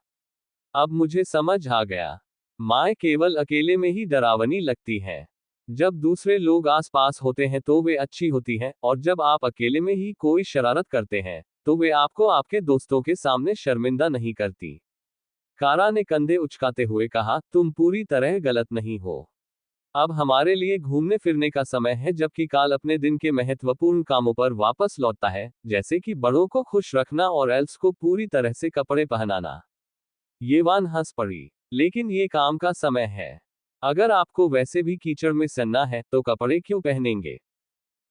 अब मुझे समझ आ गया। माँ केवल अकेले में ही डरावनी लगती है। जब दूसरे लोग आसपास होते हैं तो वे अच्छी होती हैं, और जब आप अकेले में ही कोई शरारत करते हैं तो वे आपको आपके दोस्तों के सामने शर्मिंदा नहीं करती। कारा ने कंधे उचकाते हुए कहा, तुम पूरी तरह गलत नहीं हो। अब हमारे लिए घूमने फिरने का समय है, जबकि काल अपने दिन के महत्वपूर्ण कामों पर वापस लौटता है, जैसे कि बड़ों को खुश रखना और एल्फ्स को पूरी तरह से कपड़े पहनाना। येवान हंस पड़ी। लेकिन ये काम का समय है। अगर आपको वैसे भी कीचड़ में सनना है तो कपड़े क्यों पहनेंगे?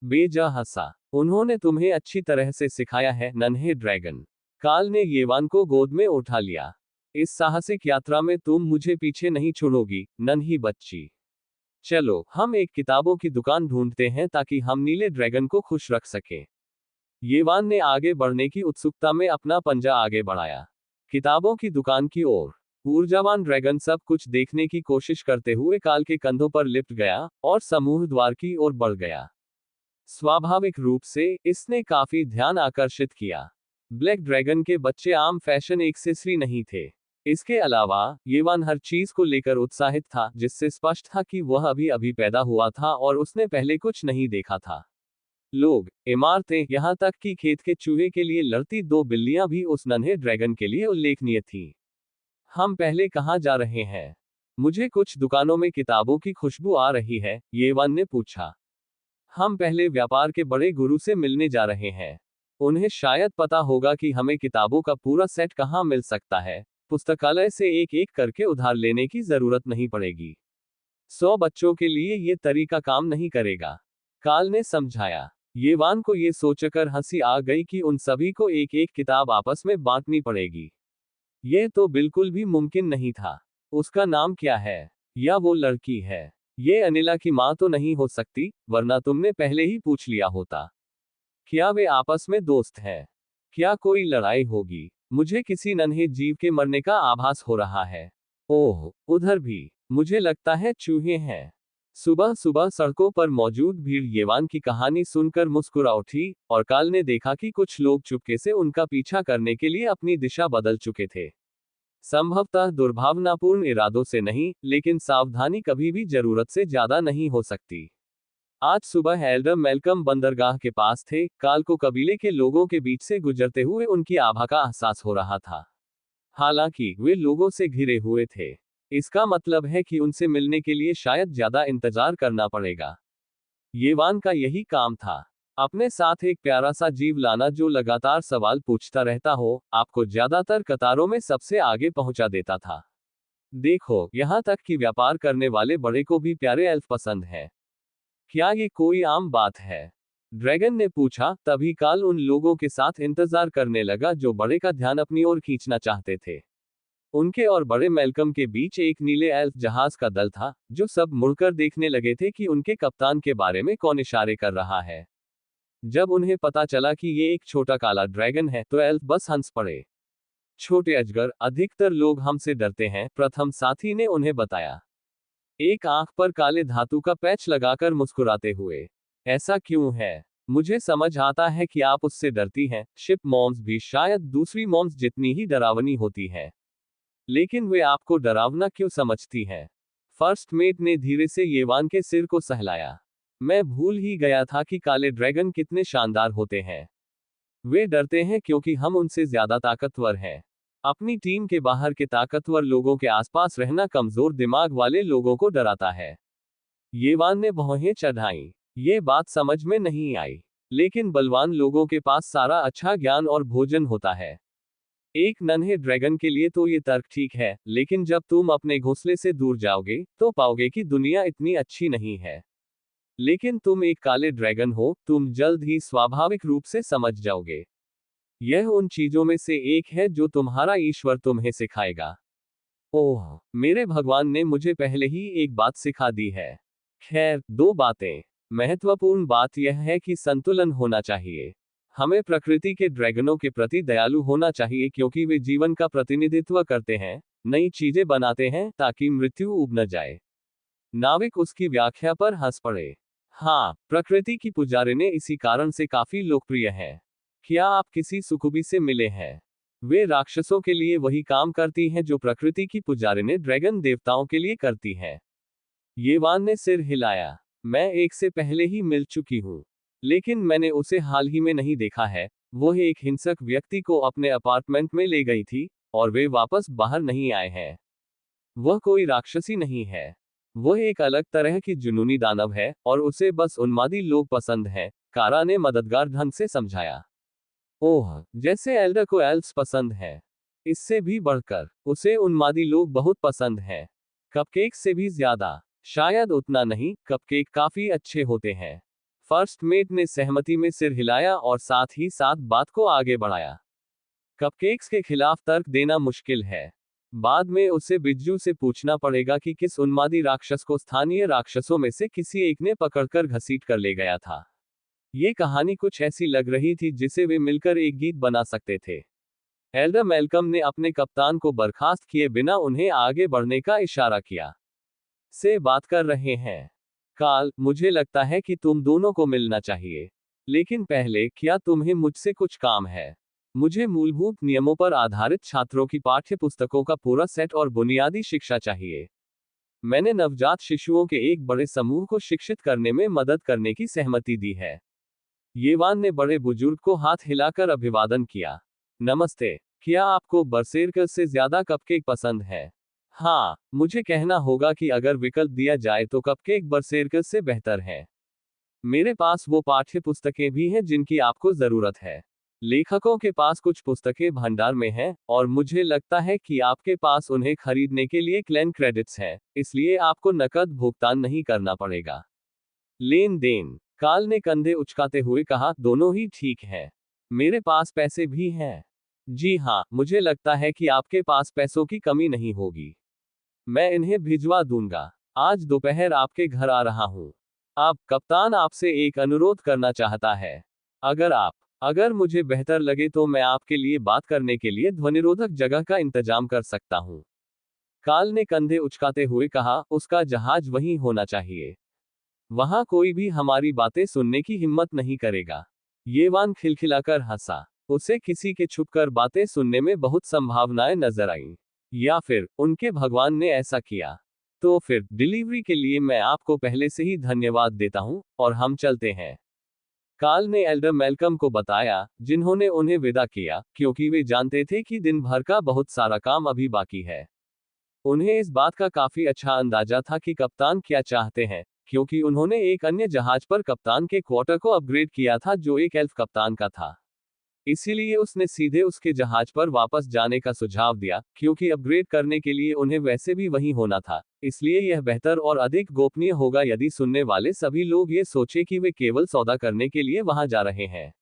बेजा हंसा। उन्होंने तुम्हें अच्छी तरह से सिखाया है, नन्हे ड्रैगन। काल ने येवान को गोद में उठा लिया। इस साहसिक यात्रा में तुम मुझे पीछे नहीं छोड़ोगी, नन्ही बच्ची। चलो, हम एक किताबों की दुकान ढूंढते हैं ताकि हम नीले ड्रैगन को खुश रख सकें। येवान ने आगे बढ़ने की उत्सुकता में अपना पंजा आगे बढ़ाया, किताबों की दुकान की ओर। ऊर्जावान ड्रैगन सब कुछ देखने की कोशिश करते हुए काल के कंधों पर लिपट गया और समूह द्वार की ओर बढ़ गया। स्वाभाविक रूप से इसने काफी ध्यान आकर्षित किया। ब्लैक ड्रैगन के बच्चे आम फैशन एक्सेसरी नहीं थे। इसके अलावा येवान हर चीज को लेकर उत्साहित था, जिससे स्पष्ट था कि वह अभी अभी पैदा हुआ था और उसने पहले कुछ नहीं देखा था। लोग, इमारतें, यहां तक कि खेत के चूहे के लिए लड़ती दो बिल्लियां भी उस नन्हे ड्रैगन के लिए उल्लेखनीय थी। हम पहले कहाँ जा रहे हैं? मुझे कुछ दुकानों में किताबों की खुशबू आ रही है, येवान ने पूछा। हम पहले व्यापार के बड़े गुरु से मिलने जा रहे हैं। उन्हें शायद पता होगा कि हमें किताबों का पूरा सेट कहाँ मिल सकता है। पुस्तकालय से एक एक करके उधार लेने की जरूरत नहीं पड़ेगी। 100 बच्चों के लिए ये तरीका काम नहीं करेगा, काल ने समझाया। येवान को ये सोचकर हंसी आ गई कि उन सभी को एक एक किताब आपस में बांटनी पड़ेगी। यह तो बिल्कुल भी मुमकिन नहीं था। उसका नाम क्या है? या वो लड़की है? ये अनिला की माँ तो नहीं हो सकती, वरना तुमने पहले ही पूछ लिया होता। क्या वे आपस में दोस्त हैं? क्या कोई लड़ाई होगी? मुझे किसी नन्हे जीव के मरने का आभास हो रहा है। ओह, उधर भी मुझे लगता है चूहे हैं। सुबह सुबह सड़कों पर मौजूद भीड़ येवान की कहानी सुनकर मुस्कुरा उठी, और काल ने देखा कि कुछ लोग चुपके से उनका पीछा करने के लिए अपनी दिशा बदल चुके थे। संभवतः दुर्भावनापूर्ण इरादों से नहीं, लेकिन सावधानी कभी भी जरूरत से ज्यादा नहीं हो सकती। आज सुबह एल्डर मेलकम बंदरगाह के पास थे। काल को कबीले के लोगों के बीच से गुजरते हुए उनकी आभा का एहसास हो रहा था। हालांकि वे लोगों से घिरे हुए थे। इसका मतलब है कि उनसे मिलने के लिए शायद ज्यादा इंतजार करना पड़ेगा। येवान का यही काम था, अपने साथ एक प्यारा सा जीव लाना जो लगातार सवाल पूछता रहता हो, आपको ज्यादातर कतारों में सबसे आगे पहुंचा देता था। देखो, यहां तक कि व्यापार करने वाले बड़े को भी प्यारे एल्फ पसंद है। क्या ये कोई आम बात है? ड्रैगन ने पूछा। तभी काल उन लोगों के साथ इंतजार करने लगा जो बड़े का ध्यान अपनी ओर खींचना चाहते थे। उनके और बड़े मेलकम के बीच एक नीले एल्फ जहाज का दल था, जो सब मुड़कर देखने लगे थे कि उनके कप्तान के बारे में कौन इशारे कर रहा है। जब उन्हें पता चला कि ये एक छोटा काला ड्रैगन है तो एल्फ बस हंस पड़े। छोटे अजगर, अधिकतर लोग हमसे डरते हैं, प्रथम साथी ने उन्हें बताया, एक आंख पर काले धातु का पैच लगाकर मुस्कुराते हुए। ऐसा क्यों है? मुझे समझ आता है कि आप उससे डरती हैं। शिप मॉम्स भी शायद दूसरी मॉम्स जितनी ही डरावनी होती हैं, लेकिन वे आपको डरावना क्यों समझती हैं? फर्स्ट मेट ने धीरे से येवान के सिर को सहलाया। मैं भूल ही गया था कि काले ड्रैगन कितने शानदार होते हैं। वे डरते हैं क्योंकि हम उनसे ज्यादा ताकतवर हैं। अपनी टीम के बाहर के ताकतवर लोगों के आसपास रहना कमजोर दिमाग वाले लोगों को डराता है। येवान ने भौहें चढ़ाई। ये बात समझ में नहीं आई, लेकिन बलवान लोगों के पास सारा अच्छा ज्ञान और भोजन होता है। एक नन्हे ड्रैगन के लिए तो ये तर्क ठीक है, लेकिन जब तुम अपने घोंसले से दूर जाओगे तो पाओगे कि दुनिया इतनी अच्छी नहीं है। लेकिन तुम एक काले ड्रैगन हो, तुम जल्द ही स्वाभाविक रूप से समझ जाओगे। यह उन चीजों में से एक है जो तुम्हारा ईश्वर तुम्हें सिखाएगा। ओह, मेरे भगवान ने मुझे पहले ही एक बात सिखा दी है। खैर, 2 बातें। महत्वपूर्ण बात यह है कि संतुलन होना चाहिए। हमें प्रकृति के ड्रैगनों के प्रति दयालु होना चाहिए क्योंकि वे जीवन का प्रतिनिधित्व करते हैं, नई चीजें बनाते हैं ताकि मृत्यु उब न जाए। नाविक उसकी व्याख्या पर हंस पड़े। हाँ, प्रकृति की पुजारिनें इसी कारण से काफी लोकप्रिय है। क्या आप किसी सुकुबी से मिले हैं? वे राक्षसों के लिए वही काम करती हैं जो प्रकृति की पुजारिनें ड्रैगन देवताओं के लिए करती हैं। येवान ने सिर हिलाया। मैं एक से पहले ही मिल चुकी हूँ, लेकिन मैंने उसे हाल ही में नहीं देखा है। वह एक हिंसक व्यक्ति को अपने अपार्टमेंट में ले गई थी और वे वापस बाहर नहीं आए हैं। वह कोई राक्षसी नहीं है। वह एक अलग तरह की जुनूनी दानव है और उसे बस उन्मादी लोग पसंद हैं, कारा ने मददगार ढंग से समझाया। ओह, जैसे एल्डर को एल्व्स पसंद है। इससे भी बढ़कर उसे उन्मादी लोग बहुत पसंद हैं। कपकेक से भी ज्यादा। शायद उतना नहीं, कपकेक काफी अच्छे होते हैं। फर्स्ट मेट ने सहमति में सिर हिलाया और साथ ही साथ बात को आगे बढ़ाया। कपकेक्स के खिलाफ तर्क देना मुश्किल है। बाद में उसे बिज्जू से पूछना पड़ेगा कि किस उन्मादी राक्षस को स्थानीय राक्षसों में से किसी एक ने पकड़कर घसीट कर ले गया था। ये कहानी कुछ ऐसी लग रही थी जिसे वे मिलकर एक गीत बना सकते थे। एल्डर मैल्कम ने अपने कप्तान को बर्खास्त किए बिना उन्हें आगे बढ़ने का इशारा किया। से बात कर रहे हैं। काल, मुझे लगता है कि तुम दोनों को मिलना चाहिए। लेकिन पहले, क्या तुम्हें मुझसे कुछ काम है? मुझे मूलभूत नियमों पर आधारित छात्रों की पाठ्य पुस्तकों का पूरा सेट और बुनियादी शिक्षा चाहिए। मैंने नवजात शिशुओं के एक बड़े समूह को शिक्षित करने में मदद करने की सहमति दी है। येवान ने बड़े बुजुर्ग को हाथ हिलाकर अभिवादन किया। नमस्ते। क्या आपको बरसेरकर से ज्यादा कपकेक पसंद है? हाँ, मुझे कहना होगा कि अगर विकल्प दिया जाए तो कपकेक बरसेरकर से बेहतर है। मेरे पास वो पाठ्य पुस्तकें भी हैं जिनकी आपको जरूरत है। लेखकों के पास कुछ पुस्तकें भंडार में हैं, और मुझे लगता है कि आपके पास उन्हें खरीदने के लिए क्लेम क्रेडिट्स हैं, इसलिए आपको नकद भुगतान नहीं करना पड़ेगा। लेन देन। काल ने कंधे उचकाते हुए कहा, दोनों ही ठीक है। मेरे पास पैसे भी हैं। जी हाँ, मुझे लगता है कि आपके पास पैसों की कमी नहीं होगी। मैं इन्हें भिजवा दूंगा। आज दोपहर आपके घर आ रहा हूँ। अब कप्तान आपसे एक अनुरोध करना चाहता है। अगर मुझे बेहतर लगे तो मैं आपके लिए बात करने के लिए ध्वनिरोधक जगह का इंतजाम कर सकता हूँ। काल ने कंधे उचकाते हुए कहा, उसका जहाज वहीं होना चाहिए। वहां कोई भी हमारी बातें सुनने की हिम्मत नहीं करेगा। येवान खिलखिलाकर हंसा। उसे किसी के छुपकर बातें सुनने में बहुत संभावनाएं नजर आईं। या फिर उनके भगवान ने ऐसा किया। तो फिर डिलीवरी के लिए मैं आपको पहले से ही धन्यवाद देता हूं, और हम चलते हैं। काल ने एल्डर मैल्कम को बताया, जिन्होंने उन्हें विदा किया, क्योंकि वे जानते थे कि दिन भर का बहुत सारा काम अभी बाकी है। उन्हें इस बात का काफी अच्छा अंदाजा था कि कप्तान क्या चाहते हैं, क्योंकि उन्होंने एक अन्य जहाज पर कप्तान के क्वार्टर को अपग्रेड किया था जो एक एल्फ कप्तान का था। इसीलिए उसने सीधे उसके जहाज पर वापस जाने का सुझाव दिया, क्योंकि अपग्रेड करने के लिए उन्हें वैसे भी वहीं होना था। इसलिए यह बेहतर और अधिक गोपनीय होगा यदि सुनने वाले सभी लोग ये सोचे कि वे केवल सौदा करने के लिए वहां जा रहे हैं।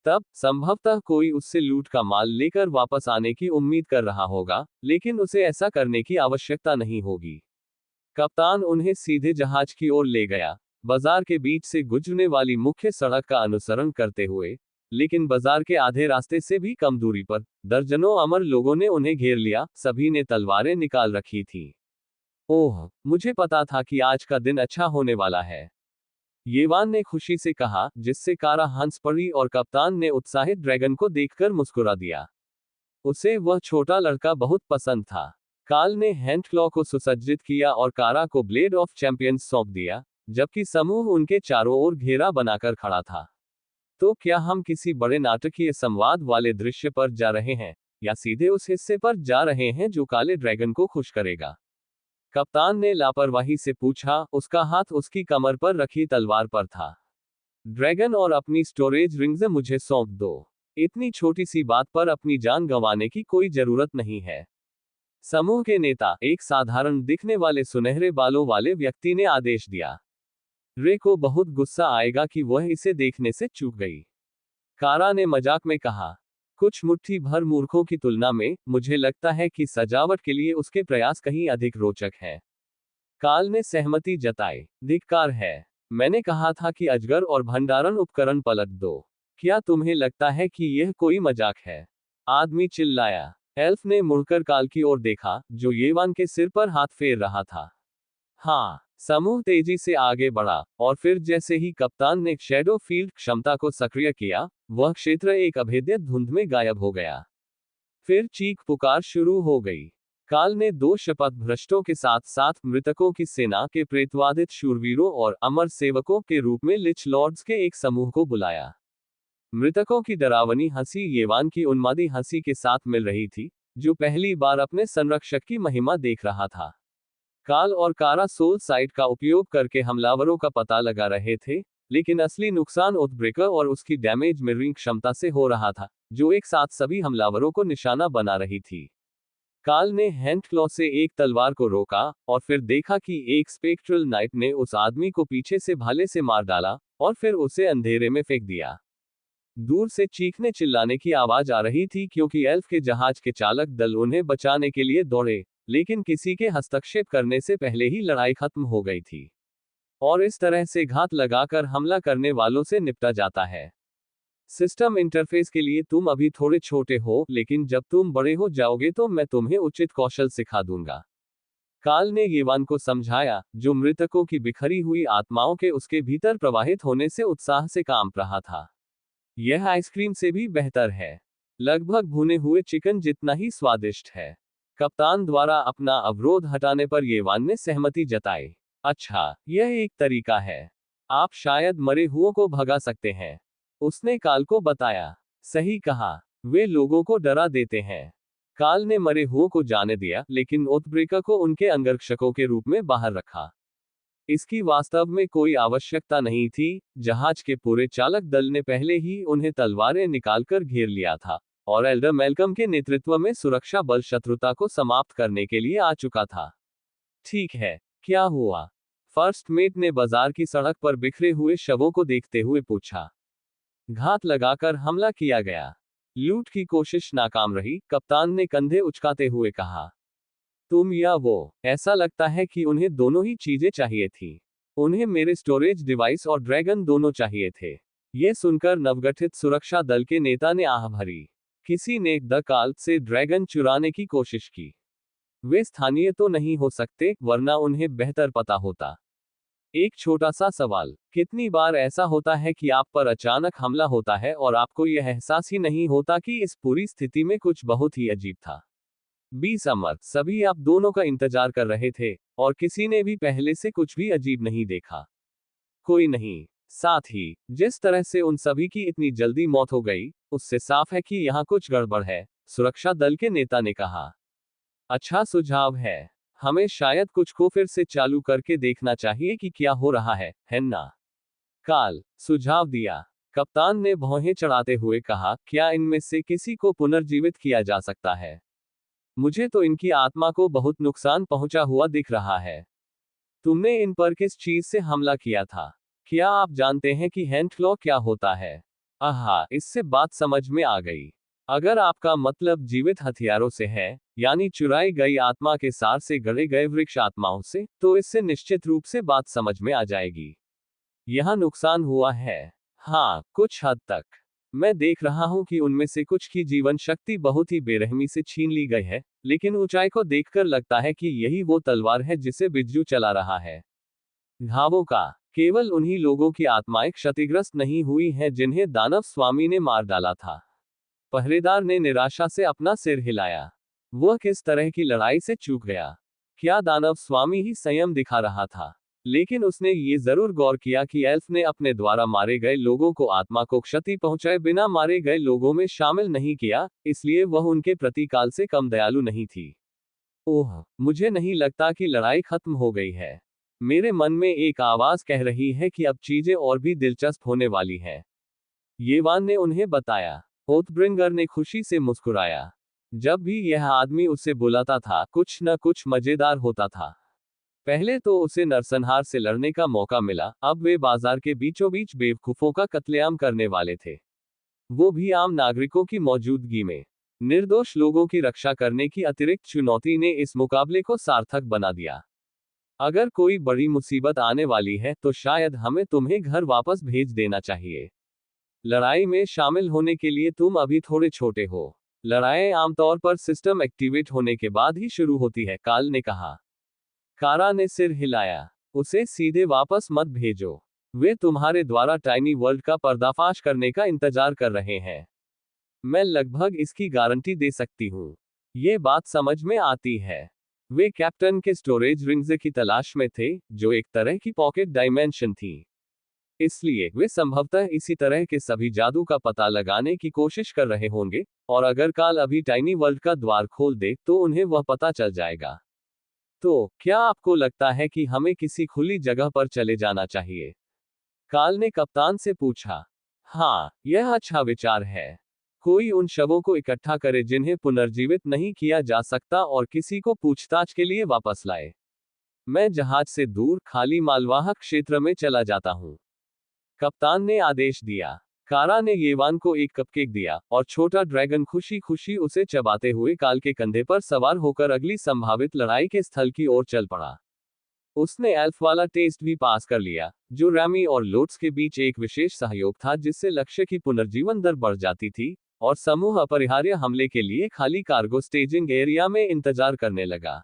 तब संभवतः कोई उससे लूट का माल लेकर वापस आने की उम्मीद कर रहा होगा, लेकिन उसे ऐसा करने की आवश्यकता नहीं होगी। कप्तान उन्हें सीधे जहाज की ओर ले गया, बाजार के बीच से गुजरने वाली मुख्य सड़क का अनुसरण करते हुए। लेकिन बाजार के आधे रास्ते से भी कम दूरी पर दर्जनों अमर लोगों ने उन्हें घेर लिया, सभी ने तलवारें निकाल रखी थी। ओह, मुझे पता था कि आज का दिन अच्छा होने वाला है। येवान ने खुशी से कहा, जिससे कारा हंस पड़ी और कप्तान ने उत्साहित ड्रैगन को देखकर मुस्कुरा दिया। उसे वह छोटा लड़का बहुत पसंद था। काल ने हैंडक्लॉ को सुसज्जित किया और कारा को ब्लेड ऑफ चैंपियंस सौंप दिया, जबकि समूह उनके चारों ओर घेरा बनाकर खड़ा था। तो क्या हम किसी बड़े नाटकीय संवाद वाले दृश्य पर जा रहे हैं, या सीधे उस हिस्से पर जा रहे हैं जो काले ड्रैगन को खुश करेगा? कप्तान ने लापरवाही से पूछा, उसका हाथ उसकी कमर पर रखी तलवार पर था। ड्रैगन और अपनी स्टोरेज रिंग्स मुझे सौंप दो। इतनी छोटी सी बात पर अपनी जान गंवाने की कोई जरूरत नहीं है। समूह के नेता, एक साधारण दिखने वाले सुनहरे बालों वाले व्यक्ति ने आदेश दिया। रे को बहुत गुस्सा आएगा कि वह इसे देखने से चूक गई। कारा ने मजाक में कहा, कुछ मुट्ठी भर मूर्खों की तुलना में मुझे लगता है कि सजावट के लिए उसके प्रयास कहीं अधिक रोचक हैं। काल ने सहमति जताई। धिक्कार है। मैंने कहा था कि अजगर और भंडारण उपकरण पलट दो। क्या तुम्हें लगता है कि यह कोई मजाक है? आदमी चिल्लाया। एल्फ ने मुड़कर काल की ओर देखा, जो येवान के सिर पर हाथ फेर रहा था। हाँ। समूह तेजी से आगे बढ़ा, और फिर जैसे ही कप्तान ने शैडो फील्ड क्षमता को सक्रिय किया, वह क्षेत्र एक अभेद्य धुंध में गायब हो गया। फिर चीख पुकार शुरू हो गई। काल ने दो शपथ भ्रष्टों के साथ साथ मृतकों की सेना के प्रेतवादित शूरवीरों और अमर सेवकों के रूप में लिच लॉर्ड्स के एक समूह को बुलाया। मृतकों की डरावनी हंसी येवान की उन्मादी हंसी के साथ मिल रही थी, जो पहली बार अपने संरक्षक की महिमा देख रहा था। काल और कारा सोल साइट का उपयोग करके हमलावरों का पता लगा रहे थे, लेकिन असली नुकसान ओथब्रेकर और उसकी डैमेज मिररिंग क्षमता से हो रहा था, जो एक साथ सभी हमलावरों को निशाना बना रही थी। काल ने हैंडक्लॉ से एक तलवार को रोका, और फिर देखा कि एक स्पेक्ट्रल नाइट ने उस आदमी को पीछे से भाले से मार डाला, और फिर उसे अंधेरे में फेंक दिया। दूर से चीखने चिल्लाने की आवाज आ रही थी, क्योंकि एल्फ के जहाज के चालक दल उन्हें बचाने के लिए दौड़े, लेकिन किसी के हस्तक्षेप करने से पहले ही लड़ाई खत्म हो गई थी। और इस तरह से घात लगाकर हमला करने वालों से निपटा जाता है। सिस्टम इंटरफेस के लिए तुम अभी थोड़े छोटे हो, लेकिन जब तुम बड़े हो जाओगे तो मैं तुम्हें उचित कौशल सिखा दूंगा। काल ने येवान को समझाया, जो मृतकों की बिखरी हुई आत्माओं के उसके भीतर प्रवाहित होने से उत्साह से कांप रहा था। यह आइसक्रीम से भी बेहतर है। लगभग भुने हुए चिकन जितना ही स्वादिष्ट है। कप्तान द्वारा अपना अवरोध हटाने पर येवान ने सहमति जताई। अच्छा, यह एक तरीका है। आप शायद मरे हुओं को भगा सकते हैं, उसने काल को बताया। सही कहा, वे लोगों को डरा देते हैं। काल ने मरे हुओं को जाने दिया, लेकिन ओथब्रेकर को उनके अंगरक्षकों के रूप में बाहर रखा। इसकी वास्तव में कोई आवश्यकता नहीं थी, जहाज के पूरे चालक दल ने पहले ही उन्हें तलवारें निकालकर घेर लिया था, और एल्डर मेल्कम के नेतृत्व में सुरक्षा बल शत्रुता को समाप्त करने के लिए आ चुका था। ठीक है, क्या हुआ? फर्स्ट मेट ने बाजार की सड़क पर बिखरे हुए शवों को देखते हुए पूछा। घात लगाकर हमला किया गया। लूट की कोशिश नाकाम रही, कप्तान ने कंधे उचकाते हुए कहा। तुम या वो, ऐसा लगता है कि उन्हें दोनों ही चीजें चाहिए थी। उन्हें मेरे स्टोरेज डिवाइस और ड्रैगन दोनों चाहिए थे। यह सुनकर नवगठित सुरक्षा दल के नेता ने आह भरी। किसी ने द काल से ड्रैगन चुराने की कोशिश की। वे स्थानीय तो नहीं हो सकते, वरना उन्हें बेहतर पता होता। एक छोटा सा सवाल, कितनी बार ऐसा होता है कि आप पर अचानक हमला होता है और आपको यह एहसास ही नहीं होता कि इस पूरी स्थिति में कुछ बहुत ही अजीब था? 20 अमर, सभी आप दोनों का इंतजार कर रहे थे, और किसी ने भी पहले से कुछ भी अजीब नहीं देखा। कोई नहीं। साथ ही, जिस तरह से उन सभी की इतनी जल्दी मौत हो गई, उससे साफ है कि यहाँ कुछ गड़बड़ है, सुरक्षा दल के नेता ने कहा। अच्छा सुझाव है। हमें शायद कुछ को फिर से चालू करके देखना चाहिए कि क्या हो रहा है ना? काल सुझाव दिया। कप्तान ने भौहें चढ़ाते हुए कहा, क्या इनमें से किसी को पुनर्जीवित किया जा सकता है? मुझे तो इनकी आत्मा को बहुत नुकसान पहुंचा हुआ दिख रहा है। तुमने इन पर किस चीज से हमला किया था? क्या आप जानते हैं कि हैंडक्लॉ क्या होता है? आहा, इससे बात समझ में आ गई। अगर आपका मतलब जीवित हथियारों से है, यानी चुराई गई आत्मा के सार से गढ़े गए वृक्ष आत्माओं से, तो इससे निश्चित रूप से बात समझ में आ जाएगी। यह नुकसान हुआ है। हाँ, कुछ हद तक। मैं देख रहा हूं कि उनमें से कुछ की जीवन शक्ति बहुत ही बेरहमी से छीन ली गई है, लेकिन ऊंचाई को देखकर लगता है कि यही वो तलवार है जिसे बिज्जू चला रहा है। घावों का, केवल उन्हीं लोगों की आत्माएं क्षतिग्रस्त नहीं हुई हैं जिन्हें दानव स्वामी ने मार डाला था। पहरेदार ने निराशा से अपना सिर हिलाया। वह किस तरह की लड़ाई से चूक गया? क्या दानव स्वामी ही संयम दिखा रहा था? लेकिन उसने ये जरूर गौर किया कि एल्फ ने अपने द्वारा मारे गए लोगों को आत्मा को क्षति पहुंचाए बिना मारे गए लोगों में शामिल नहीं किया, इसलिए वह उनके प्रति काल से कम दयालु नहीं थी। ओह, मुझे नहीं लगता कि लड़ाई खत्म हो गई है। मेरे मन में एक आवाज कह रही है कि अब चीजें और भी दिलचस्प होने वाली हैं। येवान ने उन्हें बताया। ओथब्रिंगर ने खुशी से मुस्कुराया। जब भी यह आदमी उसे बुलाता था, कुछ न कुछ मजेदार होता था। पहले तो उसे नरसंहार से लड़ने का मौका मिला, अब वे बाजार के बीचों बीच बेवकूफों का कत्लेआम करने वाले थे। वो भी आम नागरिकों की मौजूदगी में। निर्दोष लोगों की रक्षा करने की अतिरिक्त चुनौती ने इस मुकाबले को सार्थक बना दिया। अगर कोई बड़ी मुसीबत आने वाली है, तो शायद हमें तुम्हें घर वापस भेज देना चाहिए। लड़ाई में शामिल होने के लिए तुम अभी थोड़े छोटे हो। लड़ाई आमतौर पर सिस्टम एक्टिवेट होने के बाद ही शुरू होती है, काल ने कहा। कारा ने सिर हिलाया। उसे सीधे वापस मत भेजो। वे तुम्हारे द्वारा टाइनी वर्ल्ड का पर्दाफाश करने का इंतजार कर रहे हैं। मैं लगभग इसकी गारंटी दे सकती हूँ। ये बात समझ में आती है। वे कैप्टन के स्टोरेज रिंग्स की तलाश में थे, जो एक तरह की पॉकेट डायमेंशन थी। इसलिए वे संभवतः इसी तरह के सभी जादू का पता लगाने की कोशिश कर रहे होंगे, और अगर काल अभी टाइनी वर्ल्ड का द्वार खोल दे तो उन्हें वह पता चल जाएगा। तो क्या आपको लगता है कि हमें किसी खुली जगह पर चले जाना चाहिए? काल ने कप्तान से पूछा। हाँ, यह अच्छा विचार है। कोई उन शवों को इकट्ठा करे जिन्हें पुनर्जीवित नहीं किया जा सकता और किसी को पूछताछ के लिए वापस लाए। मैं जहाज से दूर खाली मालवाहक क्षेत्र में चला जाता हूँ, कप्तान ने आदेश दिया। कारा ने येवान को एक कपकेक दिया, और छोटा ड्रैगन खुशी खुशी उसे चबाते हुए काल के कंधे पर सवार होकर अगली संभावित लड़ाई के स्थल की ओर चल पड़ा। उसने एल्फ वाला टेस्ट भी पास कर लिया, जो रैमी और लोट्स के बीच एक विशेष सहयोग था जिससे लक्ष्य की पुनर्जीवन दर बढ़ जाती थी, और समूह अपरिहार्य हमले के लिए खाली कार्गो स्टेजिंग एरिया में इंतजार करने लगा।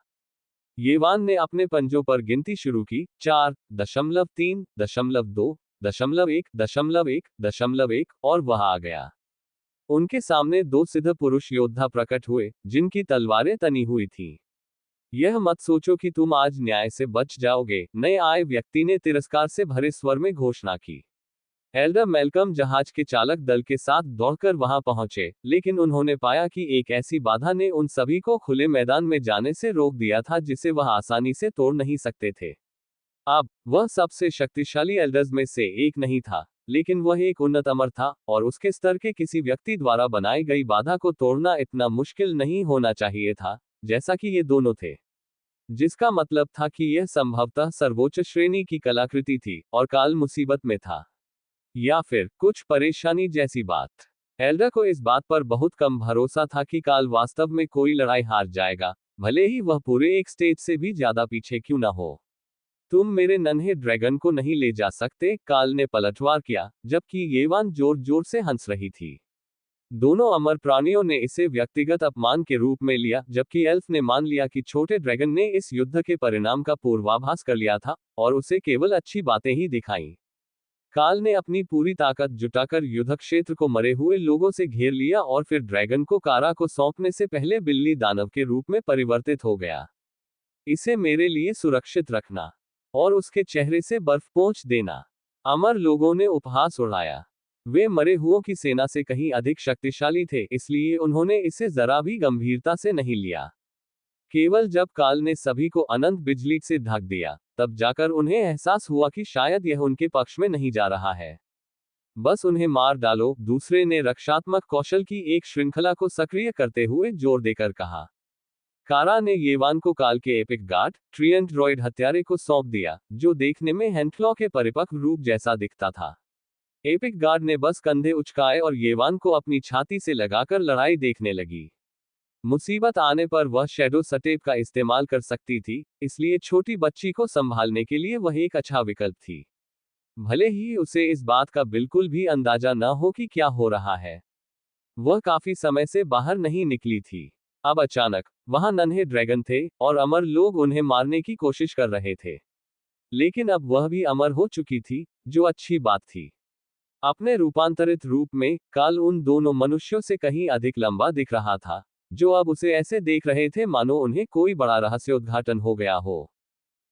येवान ने अपने पंजों पर गिनती शुरू की, 4.3, 2, 1.1, 1.1, और वह आ गया। उनके सामने दो सिद्ध पुरुष योद्धा प्रकट हुए, जिनकी तलवारें तनी हुई थीं। यह मत सोचो कि तुम आज न्याय से बच जाओगे, नए आए व्यक्ति ने तिरस्कार से भरे स्वर में घोषणा की। एल्डर मेलकम जहाज के चालक दल के साथ दौड़कर वहां पहुंचे, लेकिन उन्होंने पाया कि एक ऐसी बाधा ने उन सभी को खुले मैदान में जाने से रोक दिया था जिसे वह आसानी से तोड़ नहीं सकते थे। अब वह सबसे शक्तिशाली एल्डर्स में से एक नहीं था, लेकिन वह एक उन्नत अमर था, और उसके स्तर के किसी व्यक्ति द्वारा बनाई गई बाधा को तोड़ना इतना मुश्किल नहीं होना चाहिए था, जैसा कि ये दोनों थे। जिसका मतलब था कि यह संभवतः सर्वोच्च श्रेणी की कलाकृति थी, और काल मुसीबत में था। या फिर कुछ परेशानी जैसी बात। एल्डर को इस बात पर बहुत कम भरोसा था कि काल वास्तव में कोई लड़ाई हार जाएगा, भले ही वह पूरे एक स्टेज से भी ज्यादा पीछे क्यों ना हो। तुम मेरे नन्हे ड्रैगन को नहीं ले जा सकते, काल ने पलटवार किया, जबकि येवान जोर जोर से हंस रही थी। दोनों अमर प्राणियों ने इसे व्यक्तिगत अपमान के रूप में लिया, जबकि एल्फ ने मान लिया कि छोटे ड्रैगन ने इस युद्ध के परिणाम का पूर्वाभास कर लिया था, और उसे केवल अच्छी बातें ही दिखाईं। काल ने अपनी पूरी ताकत जुटाकर युद्ध क्षेत्र को मरे हुए लोगों से घेर लिया, और फिर ड्रैगन को कारा को सौंपने से पहले बिल्ली दानव के रूप में परिवर्तित हो गया। इसे मेरे लिए सुरक्षित रखना, और उसके चेहरे से बर्फ पोंछ देना। अमर लोगों ने उपहास उड़ाया। वे मरे हुओं की सेना से कहीं अधिक शक्तिशाली थे, इसलिए उन्होंने इसे जरा भी गंभीरता से नहीं लिया। केवल जब काल ने सभी को अनंत बिजली से ढक दिया, तब जाकर उन्हें एहसास हुआ कि शायद यह उनके पक्ष में नहीं जा रहा है। बस उन्हें मार डालो, दूसरे ने रक्षात्मक कौशल की एक श्रृंखला को सक्रिय करते हुए जोर देकर कहा। कारा ने येवान को काल के एपिक गार्ड, ट्रियंट ड्रॉइड हत्यारे को सौंप दिया, जो देखने में हैंडक्लॉ के परिपक्व रूप जैसा दिखता था। एपिक गार्ड ने बस कंधे उचकाए और येवान को अपनी छाती से लगाकर लड़ाई देखने लगी। मुसीबत आने पर वह शैडो सटेप का इस्तेमाल कर सकती थी, इसलिए छोटी बच्ची को संभालने के लिए वह एक अच्छा विकल्प थी। भले ही उसे इस बात का बिल्कुल भी अंदाजा न हो कि क्या हो रहा है। वह काफी समय से बाहर नहीं निकली थी। अब अचानक वहां नन्हे ड्रैगन थे, और अमर लोग उन्हें मारने की कोशिश कर रहे थे। लेकिन अब वह भी अमर हो चुकी थी, जो अच्छी बात थी। अपने रूपांतरित रूप में काल उन दोनों मनुष्यों से कहीं अधिक लंबा दिख रहा था, जो अब उसे ऐसे देख रहे थे मानो उन्हें कोई बड़ा रहस्योद्घाटन हो गया हो।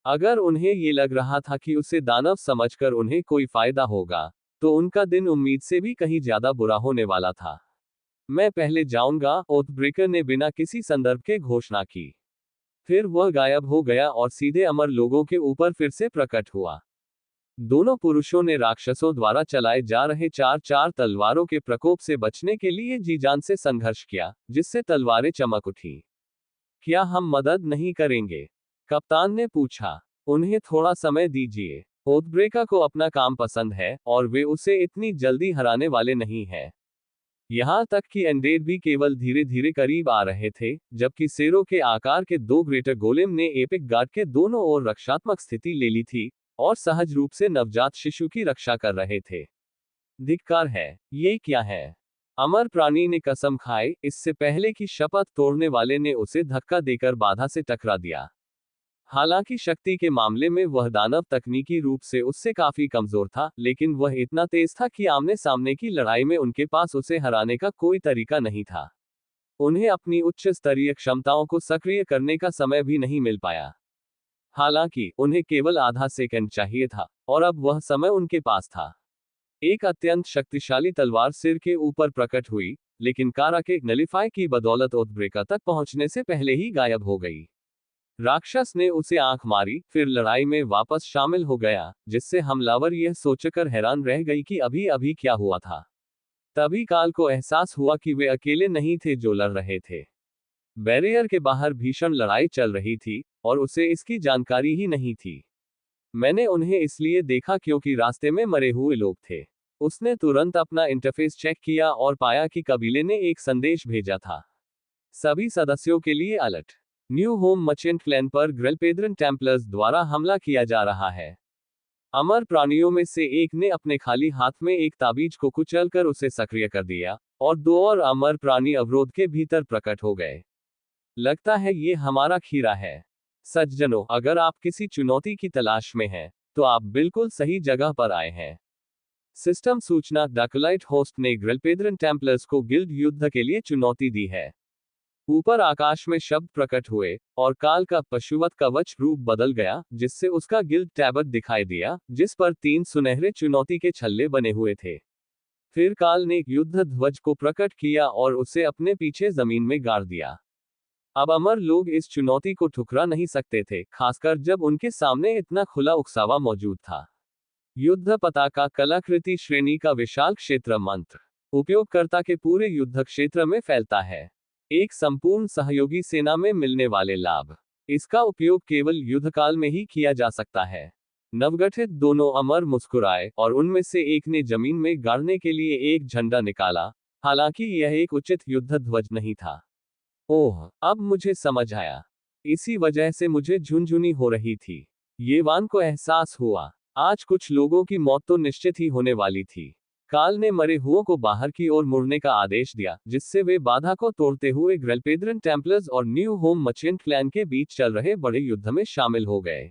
अगर उन्हें ये लग रहा था कि उसे दानव समझकर उन्हें कोई फायदा होगा, तो उनका दिन उम्मीद से भी कहीं ज्यादा बुरा होने वाला था। मैं पहले जाऊंगा, ओथब्रेकर ने बिना किसी संदर्भ के घोषणा की। फिर वह गायब हो गया और सीधे अमर लोगों के ऊपर फिर से प्रकट हुआ। दोनों पुरुषों ने राक्षसों द्वारा चलाए जा रहे 4-4 तलवारों के प्रकोप से बचने के लिए जी जान से संघर्ष किया, जिससे तलवारें चमक उठी। क्या हम मदद नहीं करेंगे? कप्तान ने पूछा। उन्हें थोड़ा समय दीजिए। ओथब्रेकर को अपना काम पसंद है, और वे उसे इतनी जल्दी हराने वाले नहीं हैं। यहां तक कि एंडेड भी केवल धीरे धीरे करीब आ रहे थे, जबकि सेरो के आकार के दो ग्रेटर गोलेम ने एपिक गार्ड के दोनों ओर रक्षात्मक स्थिति ले ली थी, और सहज रूप से नवजात शिशु की रक्षा कर रहे थे। धिक्कार है, ये क्या है? अमर प्राणी ने कसम खाए, इससे पहले कि शपथ तोड़ने वाले ने उसे धक्का देकर बाधा से टकरा दिया। हालांकि शक्ति के मामले में वह दानव तकनीकी रूप से उससे काफी कमजोर था, लेकिन वह इतना तेज था कि आमने सामने की लड़ाई में उनके पास उसे हराने का कोई तरीका नहीं था। उन्हें अपनी उच्च स्तरीय क्षमताओं को सक्रिय करने का समय भी नहीं मिल पाया। हालांकि उन्हें केवल आधा सेकंड चाहिए था, और अब वह समय उनके पास था। एक अत्यंत शक्तिशाली तलवार सिर के ऊपर प्रकट हुई, लेकिन कारा के नलिफाई की बदौलत ओथब्रेकर तक पहुंचने से पहले ही गायब हो गई। राक्षस ने उसे आंख मारी, फिर लड़ाई में वापस शामिल हो गया, जिससे हमलावर यह सोचकर हैरान रह गई कि अभी अभी क्या हुआ था। तभी काल को एहसास हुआ कि वे अकेले नहीं थे जो लड़ रहे थे। बैरियर के बाहर भीषण लड़ाई चल रही थी, और उसे इसकी जानकारी ही नहीं थी। मैंने उन्हें इसलिए देखा क्योंकि रास्ते में मरे हुए लोग थे। उसने तुरंत अपना इंटरफेस चेक किया और पाया कि कबीले ने एक संदेश भेजा था। सभी सदस्यों के लिए alert. New home merchant clan पर ग्रेलपेद्रन टेम्पलर्स द्वारा हमला किया जा रहा है। अमर प्राणियों में से एक ने अपने खाली हाथ में एक ताबीज को कुचलकर उसे सक्रिय कर दिया, और दो और अमर प्राणी अवरोध के भीतर प्रकट हो गए। लगता है ये हमारा खीरा है। सज्जनों, अगर आप किसी चुनौती की तलाश में हैं, तो आप बिल्कुल सही जगह पर आए हैं। सिस्टम सूचना डाकोलाइट होस्ट ने ग्रेलपेद्रन टेम्पलर्स को गिल्ड युद्ध के लिए चुनौती दी है। ऊपर आकाश में शब्द प्रकट हुए, और काल का पशुवत कवच रूप बदल गया, जिससे उसका गिल्ड टैबट दिखाई दिया, जिस पर 3 सुनहरे चुनौती के छल्ले बने हुए थे। फिर काल ने युद्ध ध्वज को प्रकट किया और उसे अपने पीछे जमीन में गाड़ दिया। अब अमर लोग इस चुनौती को ठुकरा नहीं सकते थे, खासकर जब उनके सामने इतना खुला उकसावा मौजूद था। युद्ध पताका कलाकृति श्रेणी का विशाल क्षेत्र मंत्र उपयोगकर्ता के पूरे युद्ध क्षेत्र में फैलता है। एक संपूर्ण सहयोगी सेना में मिलने वाले लाभ। इसका उपयोग केवल युद्धकाल में ही किया जा सकता है। नवगठित दोनों अमर मुस्कुराए, और उनमें से एक ने जमीन में गाड़ने के लिए एक झंडा निकाला। हालांकि यह एक उचित युद्ध ध्वज नहीं था। ओह, अब मुझे समझ आया। इसी वजह से मुझे झुनझुनी हो रही थी। येवान को एहसास हुआ, आज कुछ लोगों की मौत तो निश्चित ही होने वाली थी। काल ने मरे हुओं को बाहर की ओर मुड़ने का आदेश दिया, जिससे वे बाधा को तोड़ते हुए ग्रेलपेद्रन टेम्पलर्स और न्यू होम मर्चेंट क्लैन के बीच चल रहे बड़े युद्ध में शामिल हो गए।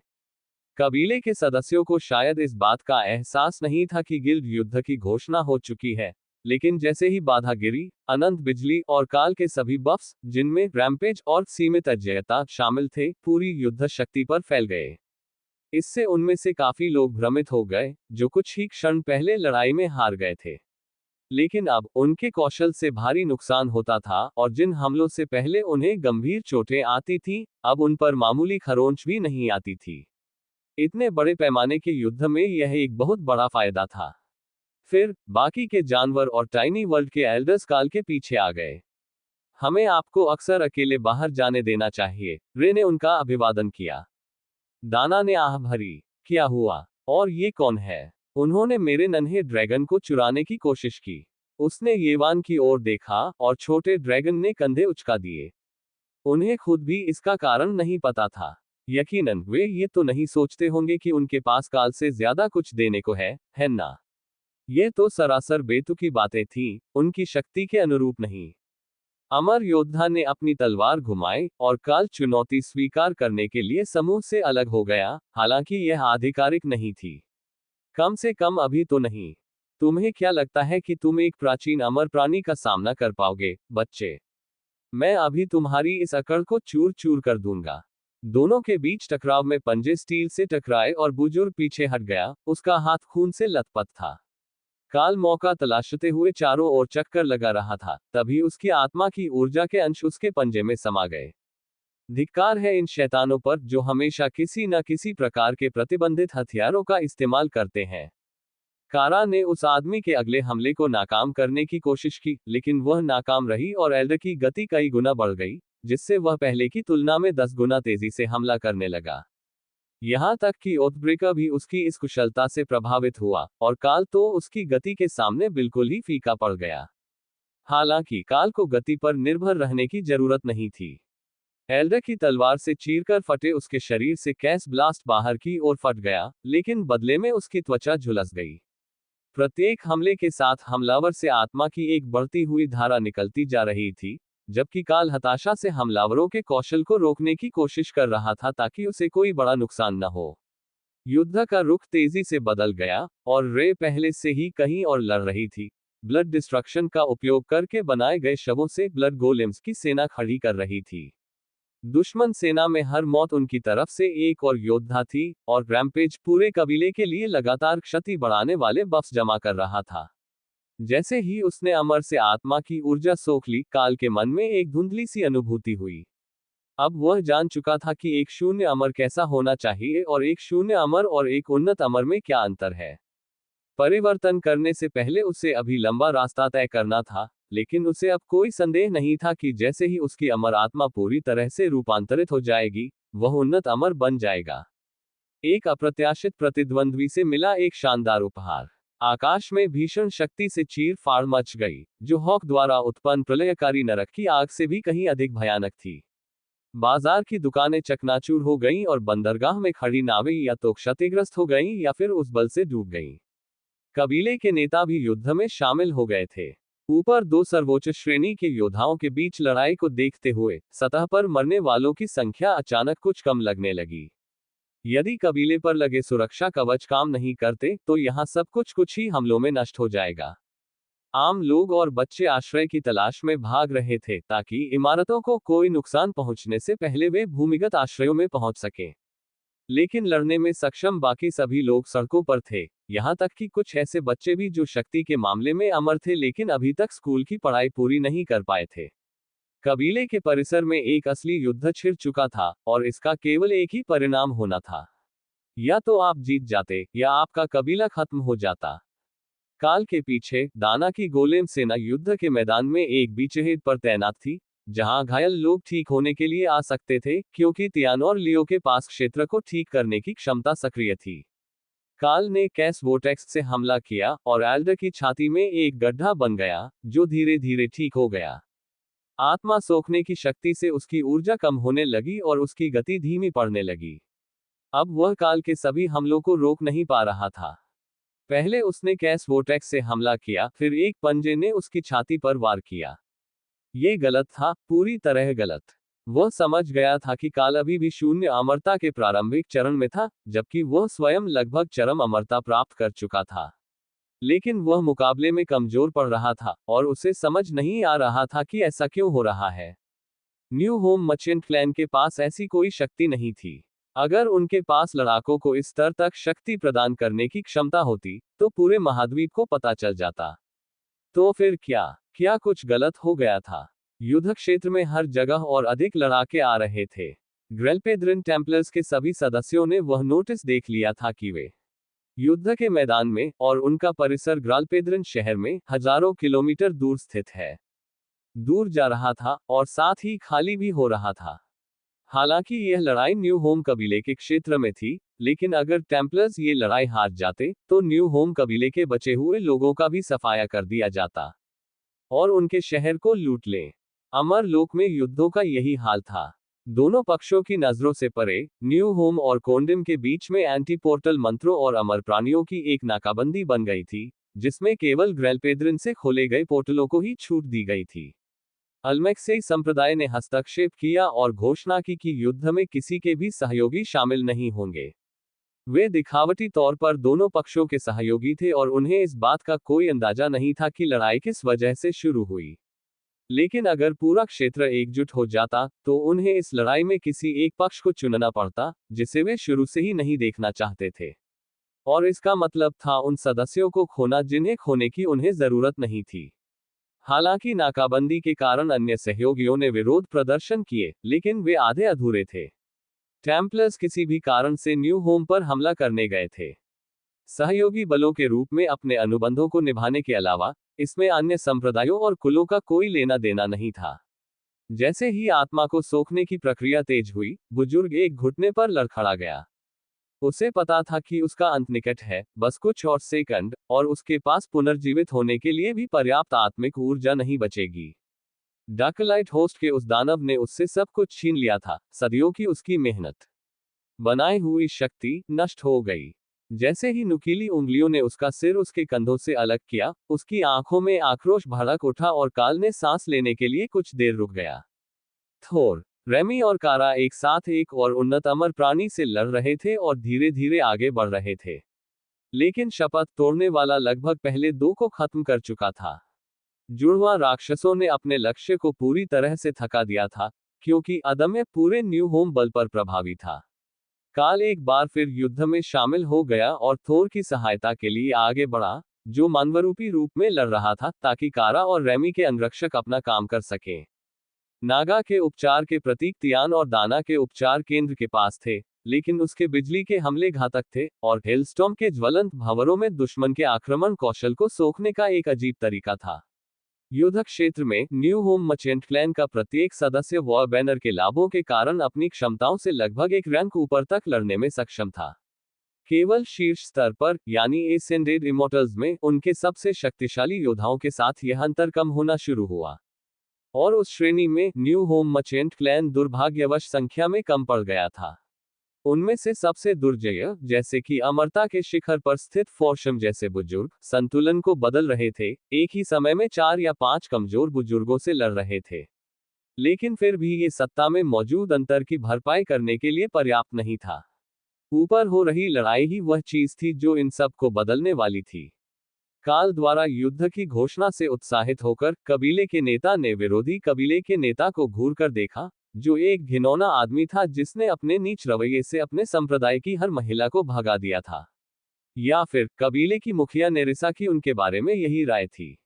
कबीले के सदस्यों को शायद इस बात का एहसास नहीं था कि गिल्ड युद्ध की घोषणा हो चुकी है, लेकिन जैसे ही बाधा गिरी, अनंत बिजली और काल के सभी बफ्स, जिनमें रैम्पेज और सीमित अजेयता शामिल थे, पूरी युद्ध शक्ति पर फैल गए। इससे उनमें से काफी लोग भ्रमित हो गए, जो कुछ ही क्षण पहले लड़ाई में हार गए थे। लेकिन अब उनके कौशल से भारी नुकसान होता था, और जिन हमलों से पहले उन्हें गंभीर चोटें आती थीं, अब उन पर मामूली खरोंच भी नहीं आती थी। इतने बड़े पैमाने के युद्ध में यह एक बहुत बड़ा फायदा था। फिर बाकी के जानवर और टाइनी वर्ल्ड के एल्डर्स काल के पीछे आ गए। हमें आपको अक्सर अकेले बाहर जाने देना चाहिए, रे ने उनका अभिवादन किया। दाना ने आह भरी, क्या हुआ? और ये कौन है? उन्होंने मेरे नन्हे ड्रैगन को चुराने की कोशिश की। उसने येवान की ओर देखा, और छोटे ड्रैगन ने कंधे उचका दिए। उन्हें खुद भी इसका कारण नहीं पता था। यकीनन वे ये तो नहीं सोचते होंगे कि उनके पास काल से ज्यादा कुछ देने को है ना? ये तो सरासर बेतुकी बातें थीं, उनकी शक्ति के अनुरूप नहीं। अमर योद्धा ने अपनी तलवार घुमाई, और काल चुनौती स्वीकार करने के लिए समूह से अलग हो गया, हालांकि यह आधिकारिक नहीं थी। कम से कम अभी तो नहीं। तुम्हें क्या लगता है कि तुम एक प्राचीन अमर प्राणी का सामना कर पाओगे, बच्चे? मैं अभी तुम्हारी इस अकड़ को चूर चूर कर दूंगा। दोनों के बीच टकराव में पंजे स्टील से टकराए और बुजुर्ग पीछे हट गया, उसका हाथ खून से लथपथ था। काल मौका तलाशते हुए चारों ओर चक्कर लगा रहा था, तभी उसकी आत्मा की ऊर्जा के अंश उसके पंजे में समा गए। धिक्कार है इन शैतानों पर, जो हमेशा किसी न किसी प्रकार के प्रतिबंधित हथियारों का इस्तेमाल करते हैं। कारा ने उस आदमी के अगले हमले को नाकाम करने की कोशिश की, लेकिन वह नाकाम रही और एल्डर की गति कई गुना बढ़ गई, जिससे वह पहले की तुलना में 10 गुना तेजी से हमला करने लगा। यहां तक कि ओथब्रेकर भी उसकी इस कुशलता से प्रभावित हुआ, और काल तो उसकी गति के सामने बिल्कुल ही फीका पड़ गया। हालांकि काल को गति पर निर्भर रहने की जरूरत नहीं थी। एल्डर की तलवार से चीरकर फटे उसके शरीर से कैस ब्लास्ट बाहर की ओर फट गया, लेकिन बदले में उसकी त्वचा झुलस गई। प्रत्येक हमले के साथ हमलावर से आत्मा की एक बढ़ती हुई धारा निकलती जा रही थी, जबकि काल हताशा से हमलावरों के कौशल को रोकने की कोशिश कर रहा था ताकि उसे कोई बड़ा नुकसान न हो। युद्ध का रुख तेजी से बदल गया, और रे पहले से ही कहीं और लड़ रही थी। ब्लड डिस्ट्रक्शन का उपयोग करके बनाए गए शवों से ब्लड गोलेम्स की सेना खड़ी कर रही थी। दुश्मन सेना में हर मौत उनकी तरफ से एक और योद्धा थी, और रैम्पेज पूरे कबीले के लिए लगातार क्षति बढ़ाने वाले बफ्स जमा कर रहा था। जैसे ही उसने अमर से आत्मा की ऊर्जा सोख ली, काल के मन में एक धुंधली सी अनुभूति हुई। अब वह जान चुका था कि एक शून्य अमर कैसा होना चाहिए और एक शून्य अमर और एक उन्नत अमर में क्या अंतर है। परिवर्तन करने से पहले उसे अभी लंबा रास्ता तय करना था, लेकिन उसे अब कोई संदेह नहीं था कि जैसे ही उसकी अमर आत्मा पूरी तरह से रूपांतरित हो जाएगी, वह उन्नत अमर बन जाएगा। एक अप्रत्याशित प्रतिद्वंद्वी से मिला एक शानदार उपहार। आकाश में भीषण शक्ति से चीर फाड़ मच गई, जो हॉक द्वारा उत्पन्न प्रलयकारी नरक की आग से भी कहीं अधिक भयानक थी। बाजार की दुकानें चकनाचूर हो गईं और बंदरगाह में खड़ी नावें या तो क्षतिग्रस्त हो गईं या फिर उस बल से डूब गईं। कबीले के नेता भी युद्ध में शामिल हो गए थे। ऊपर दो सर्वोच्च श्रेणी के योद्धाओं के बीच लड़ाई को देखते हुए सतह पर मरने वालों की संख्या अचानक कुछ कम लगने लगी। यदि कबीले पर लगे सुरक्षा कवच काम नहीं करते, तो यहाँ सब कुछ ही हमलों में नष्ट हो जाएगा। आम लोग और बच्चे आश्रय की तलाश में भाग रहे थे ताकि इमारतों को कोई नुकसान पहुंचने से पहले वे भूमिगत आश्रयों में पहुंच सकें। लेकिन लड़ने में सक्षम बाकी सभी लोग सड़कों पर थे, यहाँ तक कि कुछ ऐसे बच्चे भी जो शक्ति के मामले में अमर थे लेकिन अभी तक स्कूल की पढ़ाई पूरी नहीं कर पाए थे। कबीले के परिसर में एक असली युद्ध छिड़ चुका था, और इसका केवल एक ही परिणाम होना था। या तो आप जीत जाते या आपका कबीला खत्म हो जाता। काल के पीछे दाना की गोलेम सेना युद्ध के मैदान में एक बीचहेड पर तैनात थी, जहां घायल लोग ठीक होने के लिए आ सकते थे, क्योंकि तियान और लियो के पास क्षेत्र को ठीक करने की क्षमता सक्रिय थी। काल ने कैस वोटेक्स से हमला किया और एल्डर की छाती में एक गड्ढा बन गया, जो धीरे धीरे ठीक हो गया। आत्मा सोखने की शक्ति से उसकी ऊर्जा कम होने लगी और उसकी गति धीमी पड़ने लगी। अब वह काल के सभी हमलों को रोक नहीं पा रहा था। पहले उसने कैस वोटेक्स से हमला किया, फिर एक पंजे ने उसकी छाती पर वार किया। ये गलत था, पूरी तरह गलत। वह समझ गया था कि काल अभी भी शून्य अमरता के प्रारंभिक चरण में था, जबकि वह स्वयं लगभग चरम अमरता प्राप्त कर चुका था। लेकिन वह मुकाबले में कमजोर पड़ रहा था, और उसे समझ नहीं आ रहा था कि ऐसा क्यों हो रहा है। न्यू होम मर्चेंट क्लैन के पास ऐसी कोई शक्ति नहीं थी। अगर उनके पास लड़ाकों को इस स्तर तक शक्ति प्रदान करने की क्षमता होती, तो पूरे महाद्वीप को पता चल जाता। तो फिर क्या कुछ गलत हो गया था? युद्ध क्षेत्र में हर जगह और अधिक लड़ाके आ रहे थे। ग्रेलपेद्रिन टेम्पलर्स के सभी सदस्यों ने वह नोटिस देख लिया था कि वे युद्ध के मैदान में, और उनका परिसर ग्रालपेद्रिन शहर में हजारों किलोमीटर दूर स्थित है, दूर जा रहा था, और साथ ही खाली भी हो रहा था। हालांकि यह लड़ाई न्यू होम कबीले के क्षेत्र में थी, लेकिन अगर टेम्पलर्स ये लड़ाई हार जाते, तो न्यू होम कबीले के बचे हुए लोगों का भी सफाया कर दिया जाता, और उनके शहर को लूट ले। अमर लोक में युद्धों का यही हाल था। दोनों पक्षों की नजरों से परे, न्यू होम और कोंडिम के बीच में एंटी पोर्टल मंत्रों और अमर प्राणियों की एक नाकाबंदी बन गई थी, जिसमें केवल ग्रेलपेद्रिन से खोले गए पोर्टलों को ही छूट दी गई थी। अल्मेक्सेई संप्रदाय ने हस्तक्षेप किया और घोषणा की कि युद्ध में किसी के भी सहयोगी शामिल नहीं होंगे। वे दिखावटी तौर पर दोनों पक्षों के सहयोगी थे और उन्हें इस बात का कोई अंदाजा नहीं था कि लड़ाई किस वजह से शुरू हुई। लेकिन अगर पूरा क्षेत्र एकजुट हो जाता, तो उन्हें इस लड़ाई में किसी एक पक्ष को चुनना पड़ता, जिसे वे शुरू से ही नहीं देखना चाहते थे। और इसका मतलब था उन सदस्यों को खोना जिन्हें खोने की उन्हें जरूरत नहीं थी। हालांकि नाकाबंदी के कारण अन्य सहयोगियों ने विरोध प्रदर्शन किए, लेकिन वे आधे अधूरे थे। टेम्पलर्स किसी भी कारण से न्यू होम पर हमला करने गए थे, सहयोगी बलों के रूप में अपने अनुबंधों को निभाने के अलावा। इसमें अन्य संप्रदायों और कुलों का कोई लेना देना नहीं था। जैसे ही आत्मा को सोखने की प्रक्रिया तेज हुई, बुजुर्ग एक घुटने पर लड़खड़ा गया। उसे पता था कि उसका अंत निकट है, बस कुछ और सेकंड, और उसके पास पुनर्जीवित होने के लिए भी पर्याप्त आत्मिक ऊर्जा नहीं बचेगी। डार्कलाइट होस्ट के उस दानव ने उससे सब कुछ छीन लिया था, सदियों की उसकी मेहनत, बनाई हुई शक्ति नष्ट हो गई। जैसे ही नुकीली उंगलियों ने उसका सिर उसके कंधों से अलग किया, उसकी आंखों में आक्रोश भड़क उठा और काल ने सांस लेने के लिए कुछ देर रुक गया। थोर, रेमी और कारा एक साथ एक और उन्नत अमर प्राणी से लड़ रहे थे और धीरे धीरे आगे बढ़ रहे थे। लेकिन शपथ तोड़ने वाला लगभग पहले दो को खत्म कर चुका था। जुड़वा राक्षसों ने अपने लक्ष्य को पूरी तरह से थका दिया था, क्योंकि अदम्य पूरे न्यू होम बल पर प्रभावी था। काल एक बार फिर युद्ध में शामिल हो गया और थोर की सहायता के लिए आगे बढ़ा, जो मानवरूपी रूप में लड़ रहा था ताकि कारा और रेमी के अंगरक्षक अपना काम कर सकें। नागा के उपचार के प्रतीक तियान और दाना के उपचार केंद्र के पास थे, लेकिन उसके बिजली के हमले घातक थे, और हेलस्टॉर्म के ज्वलंत भंवरों में दुश्मन के आक्रमण कौशल को सोखने का एक अजीब तरीका था। युद्ध क्षेत्र में न्यू होम मर्चेंट क्लैन का प्रत्येक सदस्य वॉर बैनर के लाभों के कारण अपनी क्षमताओं से लगभग एक रैंक ऊपर तक लड़ने में सक्षम था। केवल शीर्ष स्तर पर, यानी एसेंडेड इमोर्टल्स में, उनके सबसे शक्तिशाली योद्धाओं के साथ यह अंतर कम होना शुरू हुआ, और उस श्रेणी में न्यू होम मर्चेंट क्लैन दुर्भाग्यवश संख्या में कम पड़ गया था। उनमें से सबसे दुर्जय, जैसे कि अमरता के शिखर पर स्थित फोर्शम जैसे बुजुर्ग, संतुलन को बदल रहे थे, एक ही समय में 4 या 5 कमजोर बुजुर्गों से लड़ रहे थे। लेकिन फिर भी ये सत्ता में मौजूद अंतर की भरपाई करने के लिए पर्याप्त नहीं था। ऊपर हो रही लड़ाई ही वह चीज थी जो इन सब को बदलने वाली थी। काल द्वारा युद्ध की घोषणा से उत्साहित होकर कबीले के नेता ने विरोधी कबीले के नेता को घूर कर देखा, जो एक घिनौना आदमी था जिसने अपने नीच रवैये से अपने संप्रदाय की हर महिला को भगा दिया था। या फिर कबीले की मुखिया नेरिसा की उनके बारे में यही राय थी।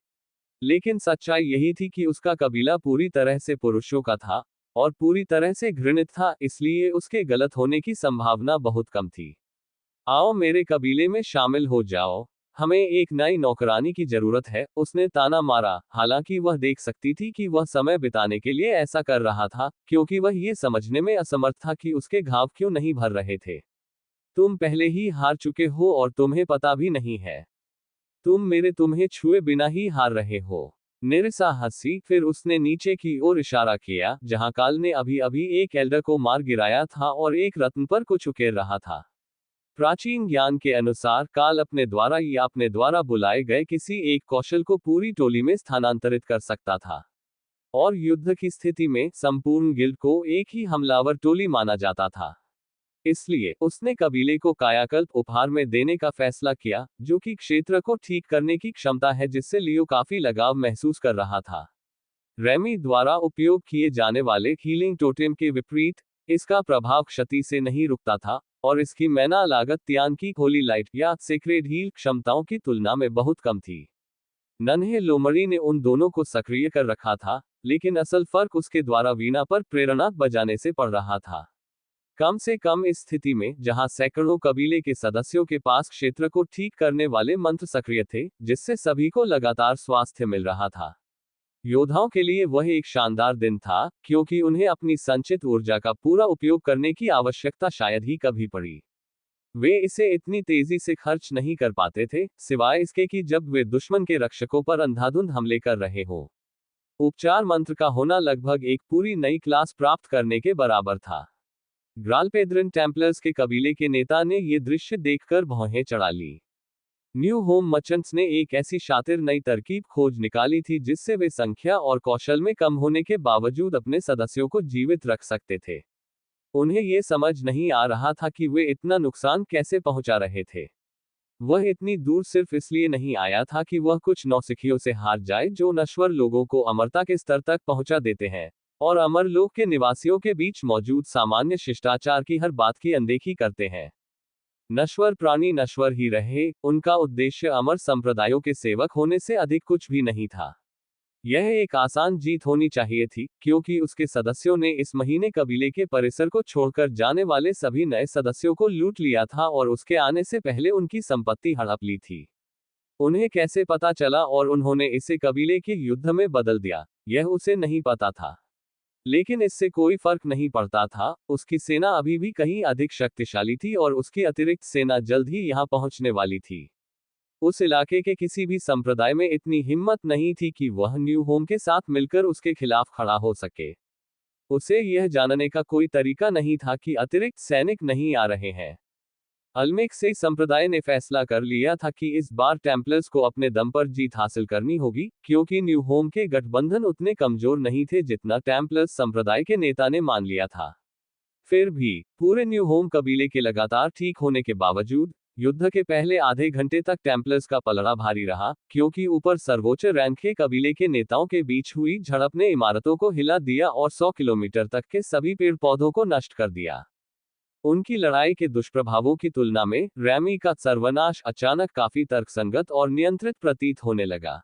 लेकिन सच्चाई यही थी कि उसका कबीला पूरी तरह से पुरुषों का था और पूरी तरह से घृणित था, इसलिए उसके गलत होने की संभावना बहुत कम थी। आओ मेरे कबीले में शामिल हो जाओ, हमें एक नई नौकरानी की जरूरत है, उसने ताना मारा, हालांकि वह देख सकती थी कि वह समय बिताने के लिए ऐसा कर रहा था, क्योंकि वह ये समझने में असमर्थ था कि उसके घाव क्यों नहीं भर रहे थे। तुम पहले ही हार चुके हो और तुम्हें पता भी नहीं है। तुम्हें छुए बिना ही हार रहे हो। निरसा हंसी, फिर उसने नीचे की ओर इशारा किया, जहां काल ने अभी अभी एक एल्डर को मार गिराया था और एक रत्न पर कुछ उकेर रहा था। प्राचीन ज्ञान के अनुसार काल अपने द्वारा या अपने द्वारा बुलाए गए किसी एक कौशल को पूरी टोली में स्थानांतरित कर सकता था, और युद्ध की स्थिति में संपूर्ण गिल्ड को एक ही हमलावर टोली माना जाता था। इसलिए उसने कबीले को कायाकल्प उपहार में देने का फैसला किया, जो कि क्षेत्र को ठीक करने की क्षमता है, जिससे लियो काफी लगाव महसूस कर रहा था। रेमी द्वारा उपयोग किए जाने वाले हीलिंग टोटेम के विपरीत, इसका प्रभाव क्षति से नहीं रुकता था, और इसकी मैना लागत तियान की होली लाइट या सेक्रेड हील क्षमताओं की तुलना में बहुत कम थी। नन्हे लोमड़ी ने उन दोनों को सक्रिय कर रखा था, लेकिन असल फर्क उसके द्वारा वीणा पर प्रेरणा बजाने से पड़ रहा था। कम से कम इस स्थिति में, जहां सैकड़ों कबीले के सदस्यों के पास क्षेत्र को ठीक करने वाले मंत्र सक्रिय थे, जिससे सभी को लगातार स्वास्थ्य मिल रहा था। योद्धाओं के लिए वह एक शानदार दिन था, क्योंकि उन्हें अपनी संचित ऊर्जा का पूरा उपयोग करने की आवश्यकता शायद ही कभी पड़ी। वे इसे इतनी तेजी से खर्च नहीं कर पाते थे, सिवाय इसके कि जब वे दुश्मन के रक्षकों पर अंधाधुंध हमले कर रहे हो। उपचार मंत्र का होना लगभग एक पूरी नई क्लास प्राप्त करने के बराबर था। ग्रालपेद्रन टेम्पलर्स के कबीले के नेता ने ये दृश्य देखकर भौहें चढ़ा ली। न्यू होम मर्चेंट्स ने एक ऐसी शातिर नई तरकीब खोज निकाली थी जिससे वे संख्या और कौशल में कम होने के बावजूद अपने सदस्यों को जीवित रख सकते थे। उन्हें ये समझ नहीं आ रहा था कि वे इतना नुकसान कैसे पहुंचा रहे थे। वह इतनी दूर सिर्फ इसलिए नहीं आया था कि वह कुछ नौसिखियों से हार जाए जो नश्वर लोगों को अमरता के स्तर तक पहुंचा देते हैं, और अमरलोक के निवासियों के बीच मौजूद सामान्य शिष्टाचार की हर बात की अनदेखी करते हैं। नश्वर प्राणी नश्वर ही रहे, उनका उद्देश्य अमर संप्रदायों के सेवक होने से अधिक कुछ भी नहीं था। यह एक आसान जीत होनी चाहिए थी, क्योंकि उसके सदस्यों ने इस महीने कबीले के परिसर को छोड़कर जाने वाले सभी नए सदस्यों को लूट लिया था और उसके आने से पहले उनकी संपत्ति हड़प ली थी। उन्हें कैसे पता चला और उन्होंने इसे कबीले के युद्ध में बदल दिया, यह उसे नहीं पता था। लेकिन इससे कोई फर्क नहीं पड़ता था, उसकी सेना अभी भी कहीं अधिक शक्तिशाली थी और उसकी अतिरिक्त सेना जल्द ही यहां पहुंचने वाली थी। उस इलाके के किसी भी संप्रदाय में इतनी हिम्मत नहीं थी कि वह न्यू होम के साथ मिलकर उसके खिलाफ खड़ा हो सके। उसे यह जानने का कोई तरीका नहीं था कि अतिरिक्त सैनिक नहीं आ रहे हैं। अल्मेक्सेई संप्रदाय ने फैसला कर लिया था कि इस बार टेम्पलर्स को अपने दम पर जीत हासिल करनी होगी, क्योंकि न्यू होम के गठबंधन उतने कमजोर नहीं थे जितना टेम्पलर्स संप्रदाय के नेता ने मान लिया था। फिर भी पूरे न्यू होम कबीले के लगातार ठीक होने के बावजूद युद्ध के पहले आधे घंटे तक टेम्पलर्स का पलड़ा भारी रहा, क्योंकि ऊपर सर्वोच्च रैंक के कबीले के नेताओं के बीच हुई झड़प ने इमारतों को हिला दिया और 100 किलोमीटर तक के सभी पेड़ पौधों को नष्ट कर दिया। उनकी लड़ाई के दुष्प्रभावों की तुलना में रैमी का सर्वनाश अचानक काफी तर्कसंगत और नियंत्रित प्रतीत होने लगा।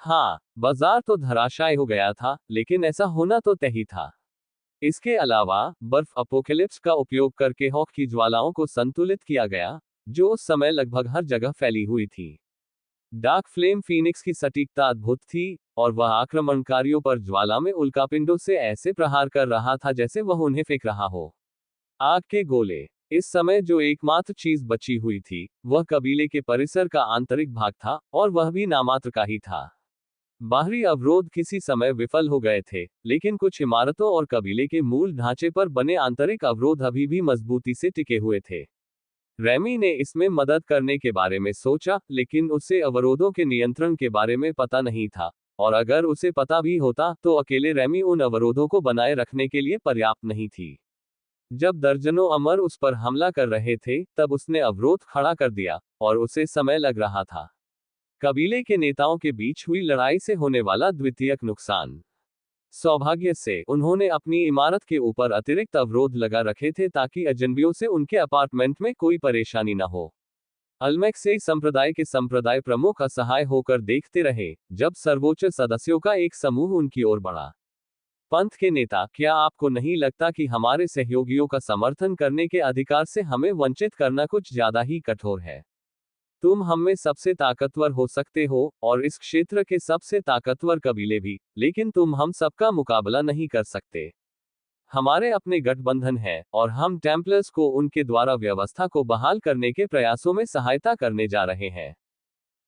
हाँ, बाजार तो धराशायी हो गया था, लेकिन ऐसा होना तो तय ही था। इसके अलावा बर्फ अपोकेलिप्स का उपयोग करके हॉक की ज्वालाओं को संतुलित किया गया, जो उस समय लगभग हर जगह फैली हुई थी। डार्क फ्लेम फीनिक्स की सटीकता अद्भुत थी, और वह आक्रमणकारियों पर ज्वाला में उल्कापिंडों से ऐसे प्रहार कर रहा था जैसे वह उन्हें फेंक रहा हो। आग के गोले। इस समय जो एकमात्र चीज बची हुई थी, वह कबीले के परिसर का आंतरिक भाग था, और वह भी नामात्र का ही था। बाहरी अवरोध किसी समय विफल हो गए थे, लेकिन कुछ इमारतों और कबीले के मूल ढांचे पर बने आंतरिक अवरोध अभी भी मजबूती से टिके हुए थे। रैमी ने इसमें मदद करने के बारे में सोचा, लेकिन उसे अवरोधों के नियंत्रण के बारे में पता नहीं था, और अगर उसे पता भी होता तो अकेले रैमी उन अवरोधों को बनाए रखने के लिए पर्याप्त नहीं थी। जब दर्जनों अमर उस पर हमला कर रहे थे, तब उसने अवरोध खड़ा कर दिया, और उसे समय लग रहा था। कबीले के नेताओं के बीच हुई लड़ाई से होने वाला द्वितीयक नुकसान। सौभाग्य से उन्होंने अपनी इमारत के ऊपर अतिरिक्त अवरोध लगा रखे थे ताकि अजनबियों से उनके अपार्टमेंट में कोई परेशानी न हो। अल्मेक्सेई संप्रदाय के संप्रदाय प्रमुख असहाय होकर देखते रहे, जब सर्वोच्च सदस्यों का एक समूह उनकी ओर बढ़ा। पंथ के नेता, क्या आपको नहीं लगता कि हमारे सहयोगियों का समर्थन करने के अधिकार से हमें वंचित करना कुछ ज्यादा ही कठोर है? तुम हम में सबसे ताकतवर हो सकते हो, और इस क्षेत्र के सबसे ताकतवर कबीले भी, लेकिन तुम हम सबका मुकाबला नहीं कर सकते। हमारे अपने गठबंधन हैं, और हम टेम्पलर्स को उनके द्वारा व्यवस्था को बहाल करने के प्रयासों में सहायता करने जा रहे हैं।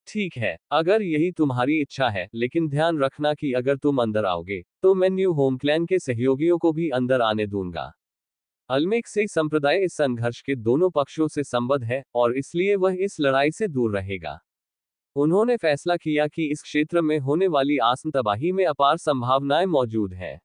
ठीक है, अगर यही तुम्हारी इच्छा है, लेकिन ध्यान रखना कि अगर तुम अंदर आओगे, तो मैं न्यू होम क्लैन के सहयोगियों को भी अंदर आने दूंगा। अल्मेक्सेई संप्रदाय इस संघर्ष के दोनों पक्षों से संबद्ध है, और इसलिए वह इस लड़ाई से दूर रहेगा। उन्होंने फैसला किया कि इस क्षेत्र में होने वाली आसन्न तबाही में अपार संभावनाएं मौजूद हैं।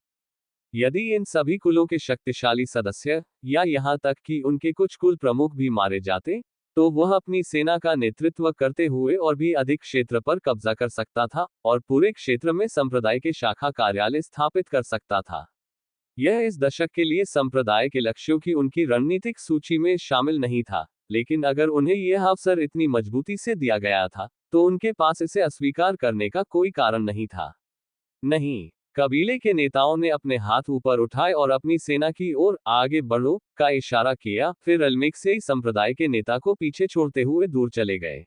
यदि इन सभी कुलों के शक्तिशाली सदस्य, या यहां तक कि उनके कुछ कुल प्रमुख भी मारे जाते, तो वह अपनी सेना का नेतृत्व करते हुए और भी अधिक क्षेत्र पर कब्जा कर सकता था, और पूरे क्षेत्र में संप्रदाय के शाखा कार्यालय स्थापित कर सकता था। यह इस दशक के लिए संप्रदाय के लक्ष्यों की उनकी रणनीतिक सूची में शामिल नहीं था, लेकिन अगर उन्हें यह अवसर इतनी मजबूती से दिया गया था, तो उनके पास इसे अस्वीकार करने का कोई कारण नहीं था। नहीं, कबीले के नेताओं ने अपने हाथ ऊपर उठाए और अपनी सेना की ओर आगे बढ़ो का इशारा किया, फिर अल्मेक्सेई संप्रदाय के नेता को पीछे छोड़ते हुए दूर चले गए।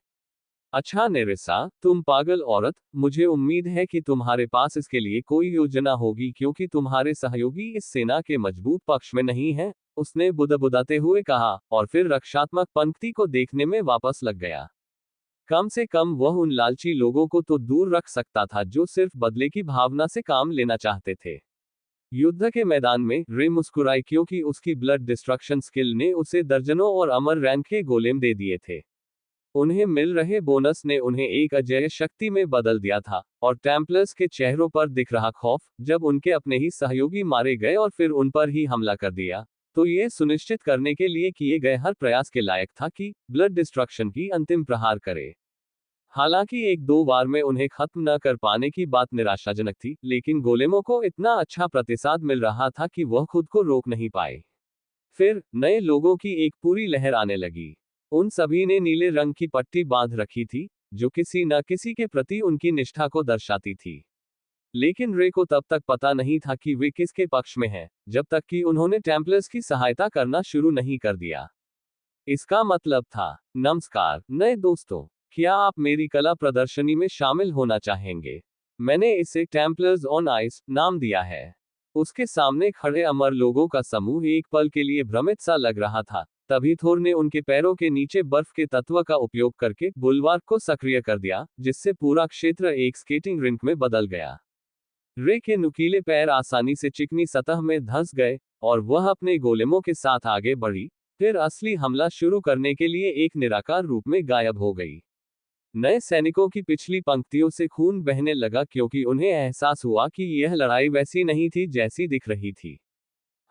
अच्छा नेरिसा, तुम पागल औरत, मुझे उम्मीद है कि तुम्हारे पास इसके लिए कोई योजना होगी क्योंकि तुम्हारे सहयोगी इस सेना के मजबूत पक्ष में नहीं हैं, उसने बुदबुदाते हुए कहा, और फिर रक्षात्मक पंक्ति को देखने में वापस लग गया। कम से कम वह उन लालची लोगों को तो दूर रख सकता था जो सिर्फ बदले की भावना से काम लेना चाहते थे। युद्ध के मैदान में रे मुस्कुराई क्योंकि उसकी ब्लड डिस्ट्रक्शन स्किल ने उसे दर्जनों और अमर रैंक के गोलेम दे दिए थे। उन्हें मिल रहे बोनस ने उन्हें एक अजेय शक्ति में बदल दिया था, और टेम्पलर्स के चेहरों पर दिख रहा खौफ, जब उनके अपने ही सहयोगी मारे गए और फिर उन पर ही हमला कर दिया, तो ये सुनिश्चित करने के लिए किए गए हर प्रयास के लायक था कि ब्लड डिस्ट्रक्शन की अंतिम प्रहार करे। हालांकि एक दो बार में उन्हें खत्म न कर पाने की बात निराशाजनक थी, लेकिन गोलेमों को इतना अच्छा प्रतिसाद मिल रहा था कि वह खुद को रोक नहीं पाए। फिर नए लोगों की एक पूरी लहर आने लगी। उन सभी ने नीले रंग की पट्टी बांध रखी थी, जो किसी न किसी के प्रति उनकी निष्ठा को दर्शाती थी। लेकिन रे को तब तक पता नहीं था कि वे किसके पक्ष में हैं, जब तक कि उन्होंने टेम्पलर्स की सहायता करना शुरू नहीं कर दिया। इसका मतलब था, नमस्कार नए दोस्तों, क्या आप मेरी कला प्रदर्शनी में शामिल होना चाहेंगे? मैंने इसे टेम्पलर्स ऑन आइस नाम दिया है। उसके सामने खड़े अमर लोगों का समूह एक पल के लिए भ्रमित सा लग रहा था, तभी थोर ने उनके पैरों के नीचे बर्फ के तत्व का उपयोग करके बुलवार को सक्रिय कर दिया, जिससे पूरा क्षेत्र एक स्केटिंग रिंक में बदल गया। रे के नुकीले पैर आसानी से चिकनी सतह में धंस गए, और वह अपने गोलेमों के साथ आगे बढ़ी, फिर असली हमला शुरू करने के लिए एक निराकार रूप में गायब हो गई। नए सैनिकों की पिछली पंक्तियों से खून बहने लगा क्योंकि उन्हें एहसास हुआ कि यह लड़ाई वैसी नहीं थी जैसी दिख रही थी।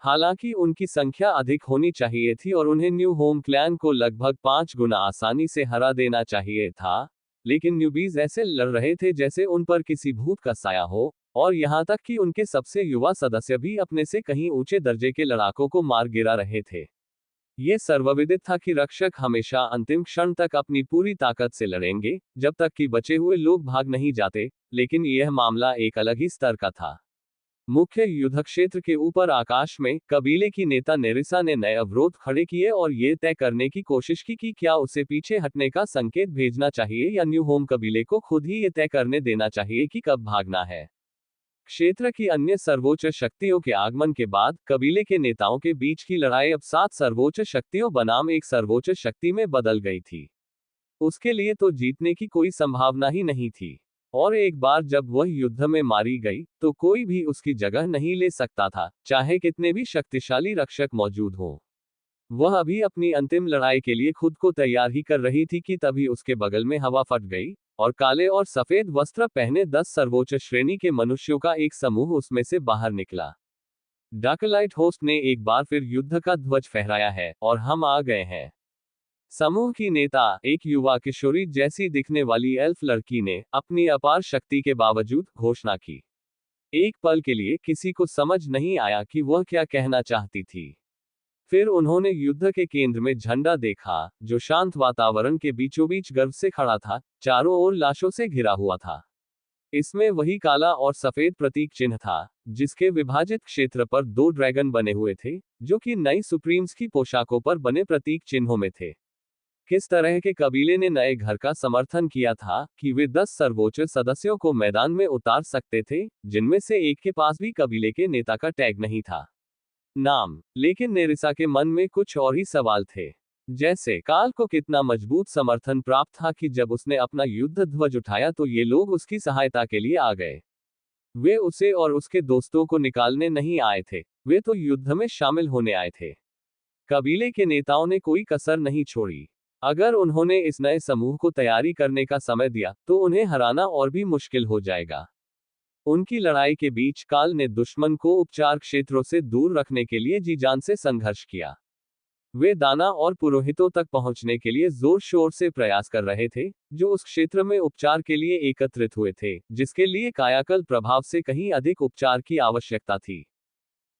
हालांकि उनकी संख्या अधिक होनी चाहिए थी और उन्हें न्यू होम क्लैन को लगभग 5 गुना आसानी से हरा देना चाहिए था, लेकिन न्यूबीज ऐसे लड़ रहे थे जैसे उन पर किसी भूत का साया हो, और यहां तक कि उनके सबसे युवा सदस्य भी अपने से कहीं ऊंचे दर्जे के लड़ाकों को मार गिरा रहे थे। ये सर्वविदित था कि रक्षक हमेशा अंतिम क्षण तक अपनी पूरी ताकत से लड़ेंगे, जब तक कि बचे हुए लोग भाग नहीं जाते, लेकिन यह मामला एक अलग ही स्तर का था। मुख्य युद्ध क्षेत्र के ऊपर आकाश में कबीले की नेता नेरिसा ने नए अवरोध खड़े किए और ये तय करने की कोशिश की कि क्या उसे पीछे हटने का संकेत भेजना चाहिए या न्यू होम कबीले को खुद ही ये तय करने देना चाहिए कि कब भागना है। क्षेत्र की अन्य सर्वोच्च शक्तियों के आगमन के बाद कबीले के नेताओं के बीच की लड़ाई अब 7 सर्वोच्च शक्तियों बनाम एक सर्वोच्च शक्ति में बदल गई थी। उसके लिए तो जीतने की कोई संभावना ही नहीं थी, और एक बार जब वह युद्ध में मारी गई तो कोई भी उसकी जगह नहीं ले सकता था, चाहे कितने भी शक्तिशाली रक्षक मौजूद हो। वह अभी अपनी अंतिम लड़ाई के लिए खुद को तैयार ही कर रही थी कि तभी उसके बगल में हवा फट गई, और काले और सफेद वस्त्र पहने 10 सर्वोच्च श्रेणी के मनुष्यों का एक समूह उसमें से बाहर निकला। डार्कलाइट होस्ट ने एक बार फिर युद्ध का ध्वज फहराया है, और हम आ गए हैं। समूह की नेता, एक युवा किशोरी जैसी दिखने वाली एल्फ लड़की ने अपनी अपार शक्ति के बावजूद घोषणा की। एक पल के लिए किसी को समझ नहीं आया कि वह क्या कहना चाहती थी। फिर उन्होंने युद्ध के केंद्र में झंडा देखा, जो शांत वातावरण के बीचों बीच गर्व से खड़ा था, चारों ओर लाशों से घिरा हुआ था। इसमें वही काला और सफेद प्रतीक चिन्ह था, जिसके विभाजित क्षेत्र पर 2 ड्रैगन बने हुए थे, जो कि नई सुप्रीम्स की पोशाकों पर बने प्रतीक चिन्हों में थे। किस तरह के कबीले ने नए घर का समर्थन किया था कि वे 10 सर्वोच्च सदस्यों को मैदान में उतार सकते थे, जिनमें से एक के पास भी कबीले के नेता का टैग नहीं था। नाम। लेकिन नेरिसा के मन में कुछ और ही सवाल थे। जैसे काल को कितना मजबूत समर्थन प्राप्त था कि जब उसने अपना युद्ध ध्वज उठाया तो ये लोग उसकी सहायता के लिए आ गए। वे उसे और उसके दोस्तों को निकालने नहीं आए थे, वे तो युद्ध में शामिल होने आए थे। कबीले के नेताओं ने कोई कसर नहीं छोड़ी। अगर उन्होंने इस नए समूह को तैयारी करने का समय दिया तो उन्हें हराना और भी मुश्किल हो जाएगा। उनकी लड़ाई के बीच काल ने दुश्मन को उपचार क्षेत्रों से दूर रखने के लिए जी जान से संघर्ष किया। वे दाना और पुरोहितों तक पहुंचने के लिए जोर शोर से प्रयास कर रहे थे, जो उस क्षेत्र में उपचार के लिए एकत्रित हुए थे, जिसके लिए कायाकल्प प्रभाव से कहीं अधिक उपचार की आवश्यकता थी।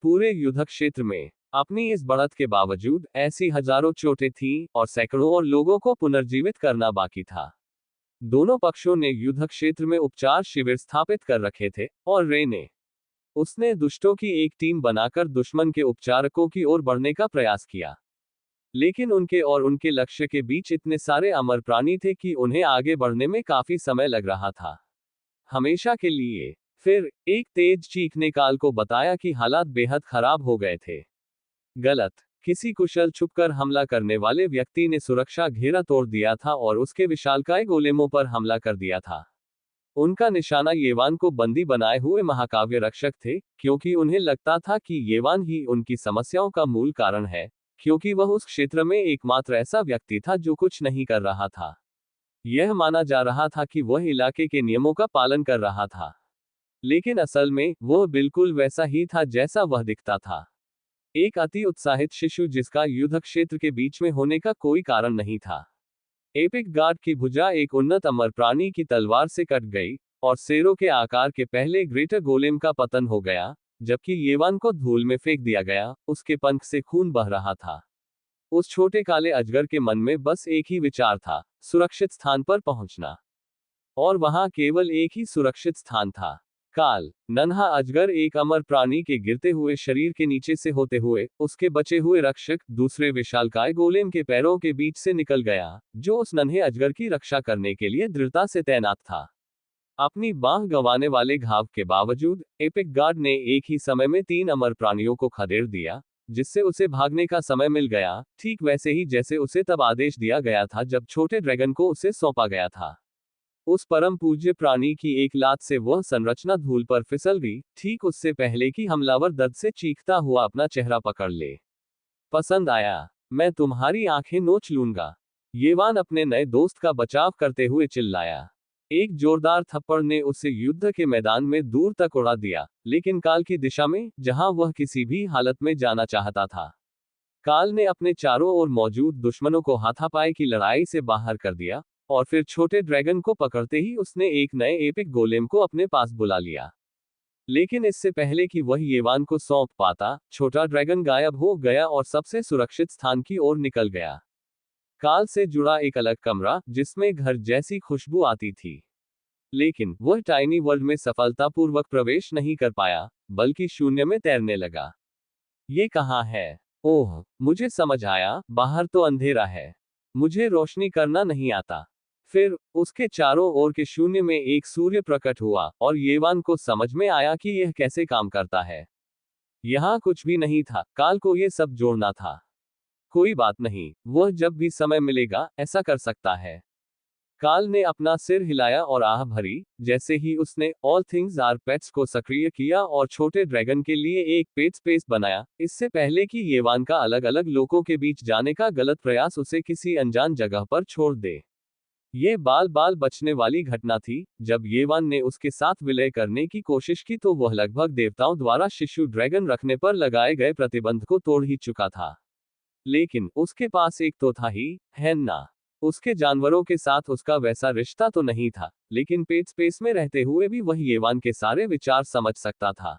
पूरे युद्ध क्षेत्र में अपनी इस बढ़त के बावजूद ऐसी हजारों चोटें थीं और सैकड़ों और लोगों को पुनर्जीवित करना बाकी था। दोनों पक्षों ने युद्ध क्षेत्र में उपचार शिविर स्थापित कर रखे थे, और रे ने उसने दुष्टों की एक टीम बनाकर दुश्मन के उपचारकों की ओर बढ़ने का प्रयास किया। लेकिन उनके और उनके लक्ष्य के बीच इतने सारे अमर प्राणी थे कि उन्हें आगे बढ़ने में काफी समय लग रहा था। हमेशा के लिए। फिर एक तेज चीख ने काल को बताया कि हालात बेहद खराब हो गए थे। गलत। किसी कुशल छुपकर हमला करने वाले व्यक्ति ने सुरक्षा घेरा तोड़ दिया था और उसके विशालकाय गोलेमों पर हमला कर दिया था। उनका निशाना येवान को बंदी बनाए हुए महाकाव्य रक्षक थे, क्योंकि उन्हें लगता था कि येवान ही उनकी समस्याओं का मूल कारण है, क्योंकि वह उस क्षेत्र में एकमात्र ऐसा व्यक्ति था जो कुछ नहीं कर रहा था। यह माना जा रहा था कि वह इलाके के नियमों का पालन कर रहा था, लेकिन असल में वह बिल्कुल वैसा ही था जैसा वह दिखता था। एक अति उत्साहित शिशु जिसका युद्ध क्षेत्र के बीच में होने का कोई कारण नहीं था। एपिक गार्ड की भुजा एक उन्नत अमर प्राणी की तलवार से कट गई, और शेरों के आकार के पहले ग्रेटर गोलेम का पतन हो गया, जबकि येवान को धूल में फेंक दिया गया, उसके पंख से खून बह रहा था। उस छोटे काले अजगर के मन में बस एक ही विचार था, सुरक्षित स्थान पर पहुंचना। और वहां केवल एक ही सुरक्षित स्थान था। काल, नन्हा अजगर एक अमर प्राणी के गिरते हुए शरीर के नीचे से होते हुए उसके बचे हुए रक्षक दूसरे विशालकाय गोलेम के पैरों के बीच से निकल गया, जो उस नन्हे अजगर की रक्षा करने के लिए दृढ़ता से तैनात था। अपनी बांह गंवाने वाले घाव के बावजूद एपिक गार्ड ने एक ही समय में 3 अमर प्राणियों को खदेड़ दिया, जिससे उसे भागने का समय मिल गया, ठीक वैसे ही जैसे उसे तब आदेश दिया गया था जब छोटे ड्रैगन को उसे सौंपा गया था। उस परम पूज्य प्राणी की एक लात से वह संरचना धूल पर फिसल गई, ठीक उससे पहले कि हमलावर दर्द से चीखता हुआ अपना चेहरा पकड़ ले। पसंद आया? मैं तुम्हारी आंखें नोच लूंगा। येवान अपने नए दोस्त का बचाव करते हुए चिल्लाया। एक जोरदार थप्पड़ ने उसे युद्ध के मैदान में दूर तक उड़ा दिया, लेकिन काल की दिशा में, जहां वह किसी भी हालत में जाना चाहता था। काल ने अपने चारों ओर मौजूद दुश्मनों को हाथापाई की लड़ाई से बाहर कर दिया, और फिर छोटे ड्रैगन को पकड़ते ही उसने एक नए एपिक गोलेम को अपने पास बुला लिया। लेकिन इससे पहले कि वह येवान को सौंप पाता, छोटा ड्रैगन गायब हो गया और सबसे सुरक्षित स्थान की ओर निकल गया। काल से जुड़ा एक अलग कमरा, जिसमें घर जैसी खुशबू आती थी। लेकिन वह टाइनी वर्ल्ड में सफलतापूर्वक प्रवेश नहीं कर पाया, बल्कि शून्य में तैरने लगा। ये कहाँ है? ओह, मुझे समझ आया, बाहर तो अंधेरा है। मुझे रोशनी करना नहीं आता। फिर उसके चारों ओर के शून्य में एक सूर्य प्रकट हुआ, और येवान को समझ में आया कि यह कैसे काम करता है। यहाँ कुछ भी नहीं था, काल को ये सब जोड़ना था। कोई बात नहीं, वह जब भी समय मिलेगा, ऐसा कर सकता है। काल ने अपना सिर हिलाया और आह भरी, जैसे ही उसने ऑल थिंग्स आर पेट्स को सक्रिय किया और छोटे ड्रैगन के लिए एक पेट स्पेस बनाया, इससे पहले कि येवान का अलग अलग लोगों के बीच जाने का गलत प्रयास उसे किसी अनजान जगह पर छोड़ दे। ये बाल बाल बचने वाली घटना थी। जब येवान ने उसके साथ विलय करने की कोशिश की तो वह लगभग देवताओं द्वारा शिशु ड्रैगन रखने पर लगाए गए प्रतिबंध को तोड़ ही चुका था। लेकिन उसके पास एक तो था ही, हैन्ना। उसके जानवरों के साथ उसका वैसा रिश्ता तो नहीं था, लेकिन पेट स्पेस में रहते हुए भी वह येवान के सारे विचार समझ सकता था।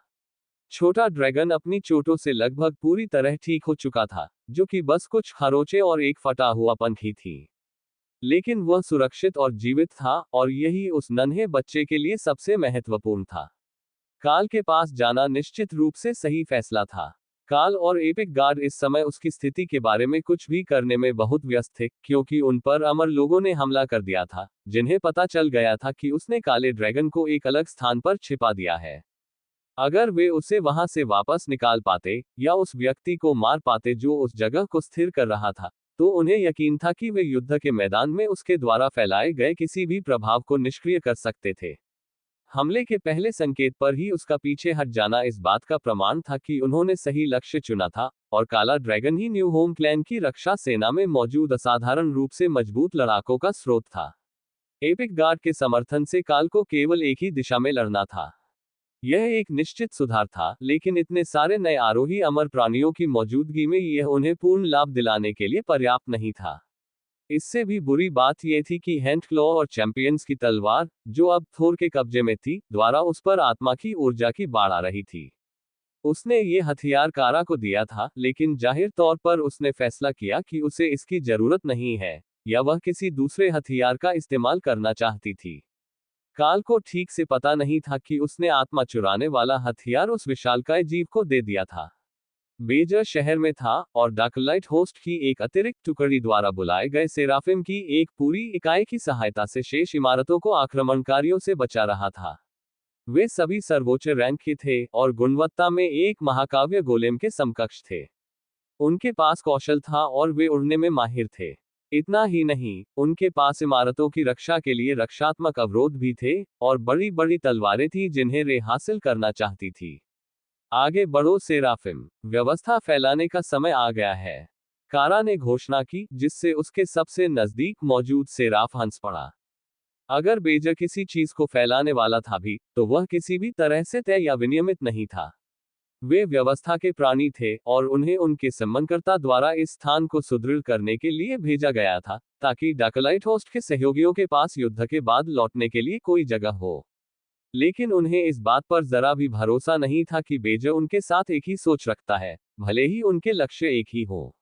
छोटा ड्रैगन अपनी चोटों से लगभग पूरी तरह ठीक हो चुका था, जो कि बस कुछ खरोंचे और एक फटा हुआ पंख ही थी। लेकिन वह सुरक्षित और जीवित था, और यही उस नन्हे बच्चे के लिए सबसे महत्वपूर्ण था। काल के पास जाना निश्चित रूप से सही फैसला था। काल और एपिक गार्ड इस समय उसकी स्थिति के बारे में कुछ भी करने में बहुत व्यस्त थे, क्योंकि उन पर अमर लोगों ने हमला कर दिया था, जिन्हें पता चल गया था कि उसने काले ड्रैगन को एक अलग स्थान पर छिपा दिया है। अगर वे उसे वहां से वापस निकाल पाते, या उस व्यक्ति को मार पाते जो उस जगह को स्थिर कर रहा था, तो उन्हें यकीन था कि वे युद्ध के मैदान में उसके द्वारा फैलाए गए किसी भी प्रभाव को निष्क्रिय कर सकते थे। हमले के पहले संकेत पर ही उसका पीछे हट जाना इस बात का प्रमाण था कि उन्होंने सही लक्ष्य चुना था, और काला ड्रैगन ही न्यू होम क्लैन की रक्षा सेना में मौजूद असाधारण रूप से मजबूत लड़ाकों का स्रोत था। एपिक गार्ड के समर्थन से काल को केवल एक ही दिशा में लड़ना था। यह एक निश्चित सुधार था, लेकिन इतने सारे नए आरोही अमर प्राणियों की मौजूदगी में यह उन्हें पूर्ण लाभ दिलाने के लिए पर्याप्त नहीं था। इससे भी बुरी बात यह थी कि हैंडक्लॉ और चैंपियंस की तलवार, जो अब थोर के कब्जे में थी, द्वारा उस पर आत्मा की ऊर्जा की बाढ़ आ रही थी। उसने ये हथियार कारा को दिया था, लेकिन जाहिर तौर पर उसने फैसला किया कि उसे इसकी जरूरत नहीं है, या वह किसी दूसरे हथियार का इस्तेमाल करना चाहती थी। काल को ठीक से पता नहीं था कि उसने आत्मा चुराने वाला हथियार उस विशालकाय जीव को दे दिया था। बेजर शहर में था, और डार्कलाइट होस्ट की एक अतिरिक्त टुकड़ी द्वारा बुलाए गए सेराफिम की एक पूरी इकाई की सहायता से शेष इमारतों को आक्रमणकारियों से बचा रहा था। वे सभी सर्वोच्च रैंक के थे, और गुणवत्ता में एक महाकाव्य गोलेम के समकक्ष थे। उनके पास कौशल था, और वे उड़ने में माहिर थे। इतना ही नहीं, उनके पास इमारतों की रक्षा के लिए रक्षात्मक अवरोध भी थे, और बड़ी बड़ी तलवारें थीं जिन्हें रे हासिल करना चाहती थी। आगे बढ़ो सेराफिम, व्यवस्था फैलाने का समय आ गया है, कारा ने घोषणा की, जिससे उसके सबसे नजदीक मौजूद सेराफ हंस पड़ा। अगर बेजर किसी चीज को फैलाने वाला था भी, तो वह किसी भी तरह से तय या विनियमित नहीं था। वे व्यवस्था के प्राणी थे, और उन्हें उनके सम्मानकर्ता द्वारा इस स्थान को सुदृढ़ करने के लिए भेजा गया था, ताकि डार्कलाइट होस्ट के सहयोगियों के पास युद्ध के बाद लौटने के लिए कोई जगह हो। लेकिन उन्हें इस बात पर जरा भी भरोसा नहीं था कि बेजर उनके साथ एक ही सोच रखता है, भले ही उनके लक्ष्य एक ही हो।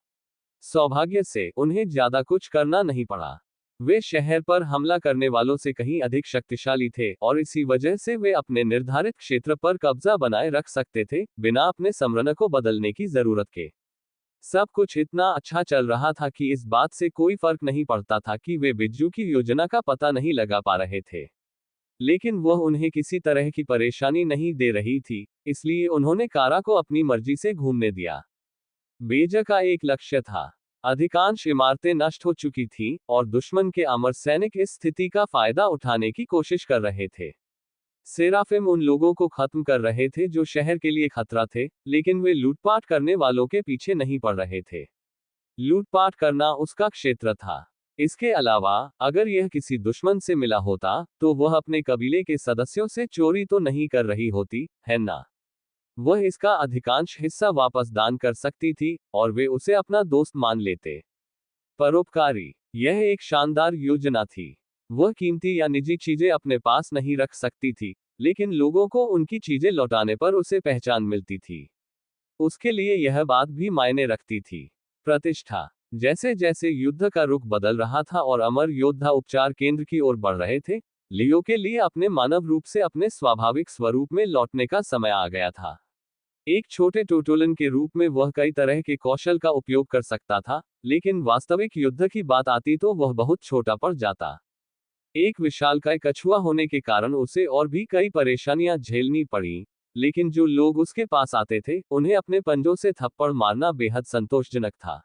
सौभाग्य से उन्हें ज्यादा कुछ करना नहीं पड़ा। वे शहर पर हमला करने वालों से कहीं अधिक शक्तिशाली थे, और इसी वजह से वे अपने निर्धारित क्षेत्र पर कब्जा बनाए रख सकते थे, बिना अपने समरण को बदलने की जरूरत के। सब कुछ इतना अच्छा चल रहा था कि इस बात से कोई फर्क नहीं पड़ता था कि वे बिज्जू की योजना का पता नहीं लगा पा रहे थे। लेकिन वह उन्हें किसी तरह की परेशानी नहीं दे रही थी, इसलिए उन्होंने कारा को अपनी मर्जी से घूमने दिया। बेजर का एक लक्ष्य था। अधिकांश इमारतें नष्ट हो चुकी थीं, और दुश्मन के अमर सैनिक इस स्थिति का फायदा उठाने की कोशिश कर रहे थे। सेराफिम उन लोगों को खत्म कर रहे थे जो शहर के लिए खतरा थे, लेकिन वे लूटपाट करने वालों के पीछे नहीं पड़ रहे थे। लूटपाट करना उसका क्षेत्र था। इसके अलावा अगर यह किसी दुश्मन से मिला होता तो वह अपने कबीले के सदस्यों से चोरी तो नहीं कर रही होती, है ना? वह इसका अधिकांश हिस्सा वापस दान कर सकती थी और वे उसे अपना दोस्त मान लेते। परोपकारी, यह एक शानदार योजना थी। वह कीमती या निजी चीजें अपने पास नहीं रख सकती थी, लेकिन लोगों को उनकी चीजें लौटाने पर उसे पहचान मिलती थी। उसके लिए यह बात भी मायने रखती थी। प्रतिष्ठा, जैसे जैसे युद्ध का रुख बदल रहा था और अमर योद्धा उपचार केंद्र की ओर बढ़ रहे थे, लियो के लिए अपने मानव रूप से अपने स्वाभाविक स्वरूप में लौटने का समय आ गया था। एक छोटे टोटोलन के रूप में वह कई तरह के कौशल का उपयोग कर सकता था, लेकिन वास्तविक युद्ध की बात आती तो वह बहुत छोटा पड़ जाता। एक विशालकाय कछुआ होने के कारण उसे और भी कई परेशानियां झेलनी पड़ी, लेकिन जो लोग उसके पास आते थे, उन्हें अपने पंजों से थप्पड़ मारना बेहद संतोषजनक था।